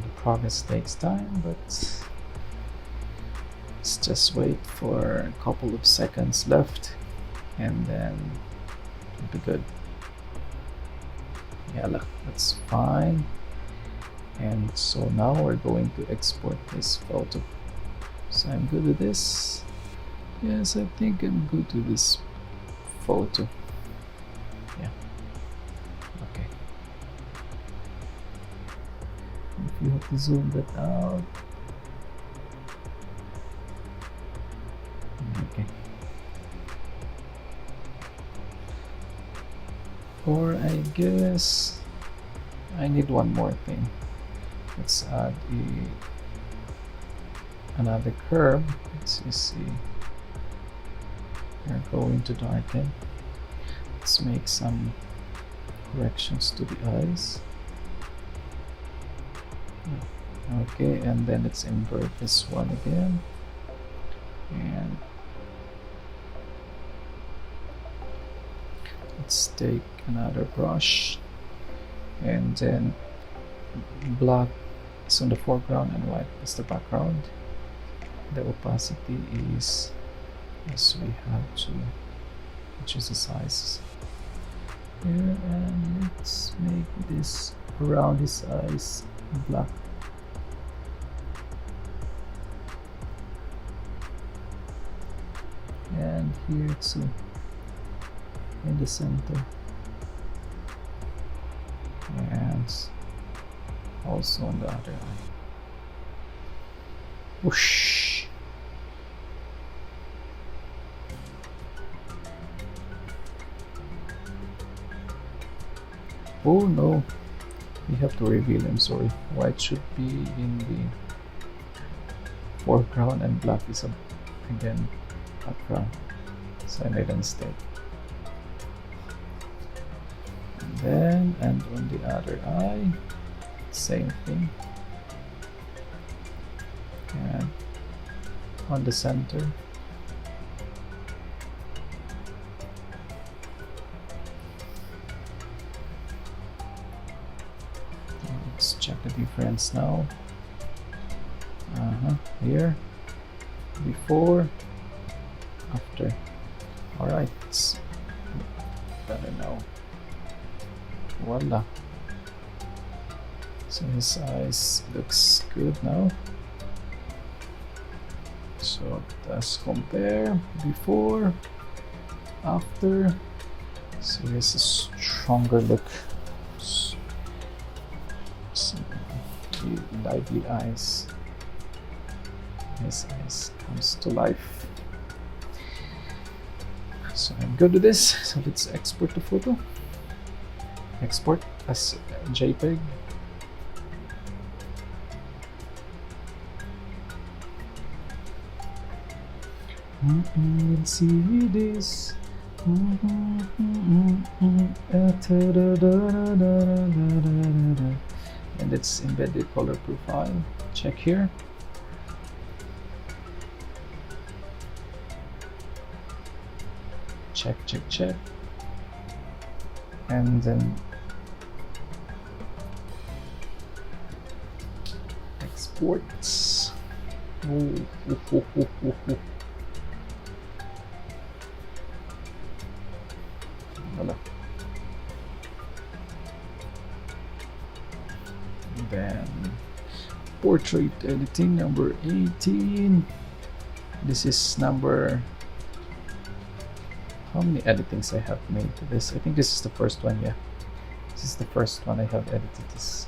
The progress takes time, but let's just wait for a couple of seconds left and then it'll be good. Yeah, look, that's fine. And so now we're going to export this photo. So I'm good with this. Yes, I think I'm good with this photo. Yeah. Okay. If you have to zoom that out. Okay. Or I guess I need one more thing. Let's add another curve. Let's see. We're going to darken. Let's make some corrections to the eyes. Okay, and then let's invert this one again. And let's take another brush, and then black is on the foreground and white is the background. The opacity is, as we have to choose the size here, and let's make this around his eyes black. And here too, in the center, and also on the other eye. Whoosh! Oh no, we have to reveal him, sorry. White should be in the foreground and black is again background. So I made a mistake. And then, and on the other eye, same thing. And on the center. Let's check the difference now. Here, before, after. Alright, it's better now. Voila. So his eyes looks good now. So let's compare before, after. So here's a stronger look. Lively eyes. His eyes comes to life. So I'm good with this. So let's export the photo. Export as JPEG. Let's see this. And let's embed the color profile. Check here. Check, check, check. And then exports. Voila. Then portrait editing number 18. This is number, how many editings I have made to this? I think this is the first one. Yeah, this is the first one I have edited this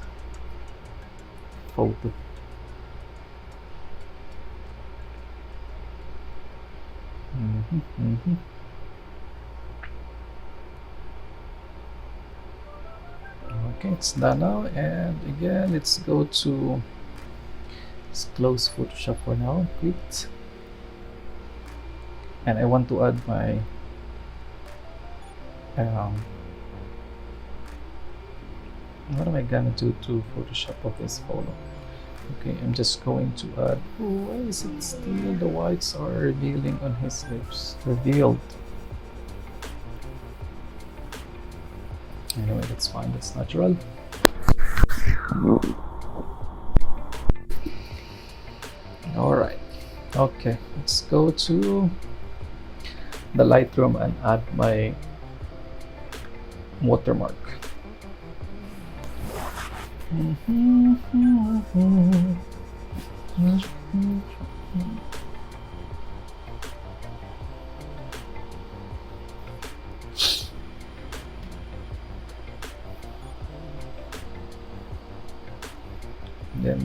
photo. Okay, it's done now, and again let's go to, let's close Photoshop for now, quit. And I want to add my what am I gonna do to Photoshop of this photo? Okay, I'm just going to add, why is it still the whites are revealing on his lips? Revealed. Anyway, that's fine, that's natural. Alright, okay, let's go to the Lightroom and add my watermark.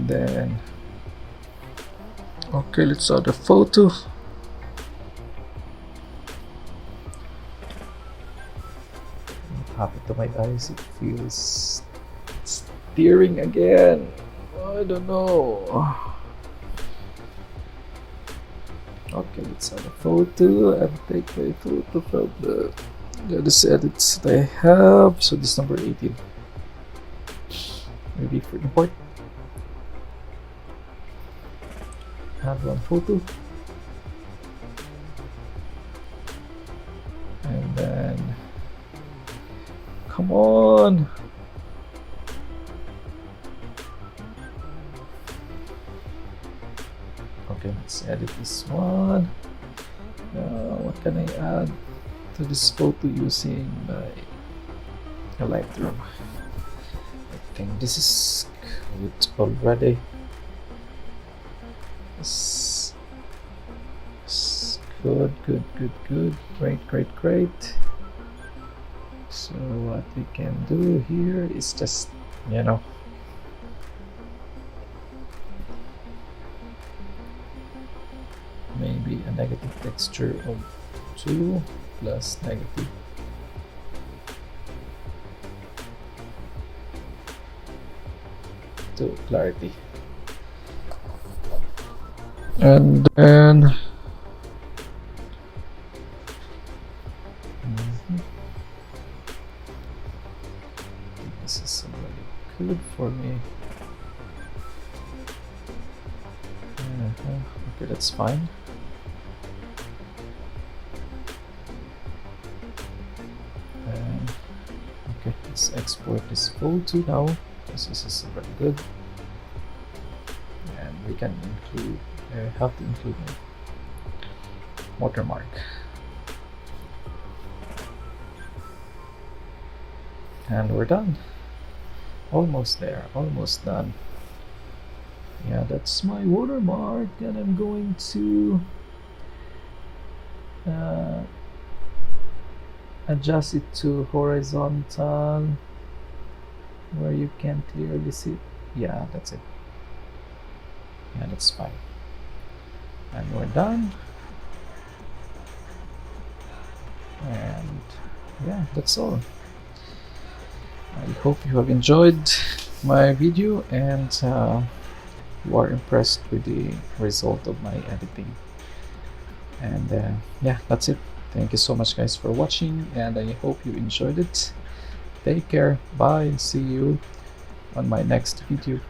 Then okay, let's add a photo. What happened to my eyes? It feels steering again. I don't know. Okay, let's add a photo and take my photo from the latest edits that I have. So this number 18. Maybe for import. Add one photo. And then, come on! Okay, let's edit this one. What can I add to this photo using my Lightroom? I think this is good already. This is good. Great. So what we can do here is just, you know, maybe a negative texture of 2 plus negative 2 clarity. And then this is already good for me. Okay, that's fine. And okay, let's export this photo now. This is already good. And we can include, have to include a watermark. And we're done. Almost there, almost done. Yeah, that's my watermark, and I'm going to adjust it to horizontal where you can clearly see. Yeah, that's it. Yeah, that's fine. And we're done. And yeah, that's all. I hope you have enjoyed my video and you are impressed with the result of my editing. And yeah, that's it. Thank you so much guys for watching, and I hope you enjoyed it. Take care, bye, and see you on my next video.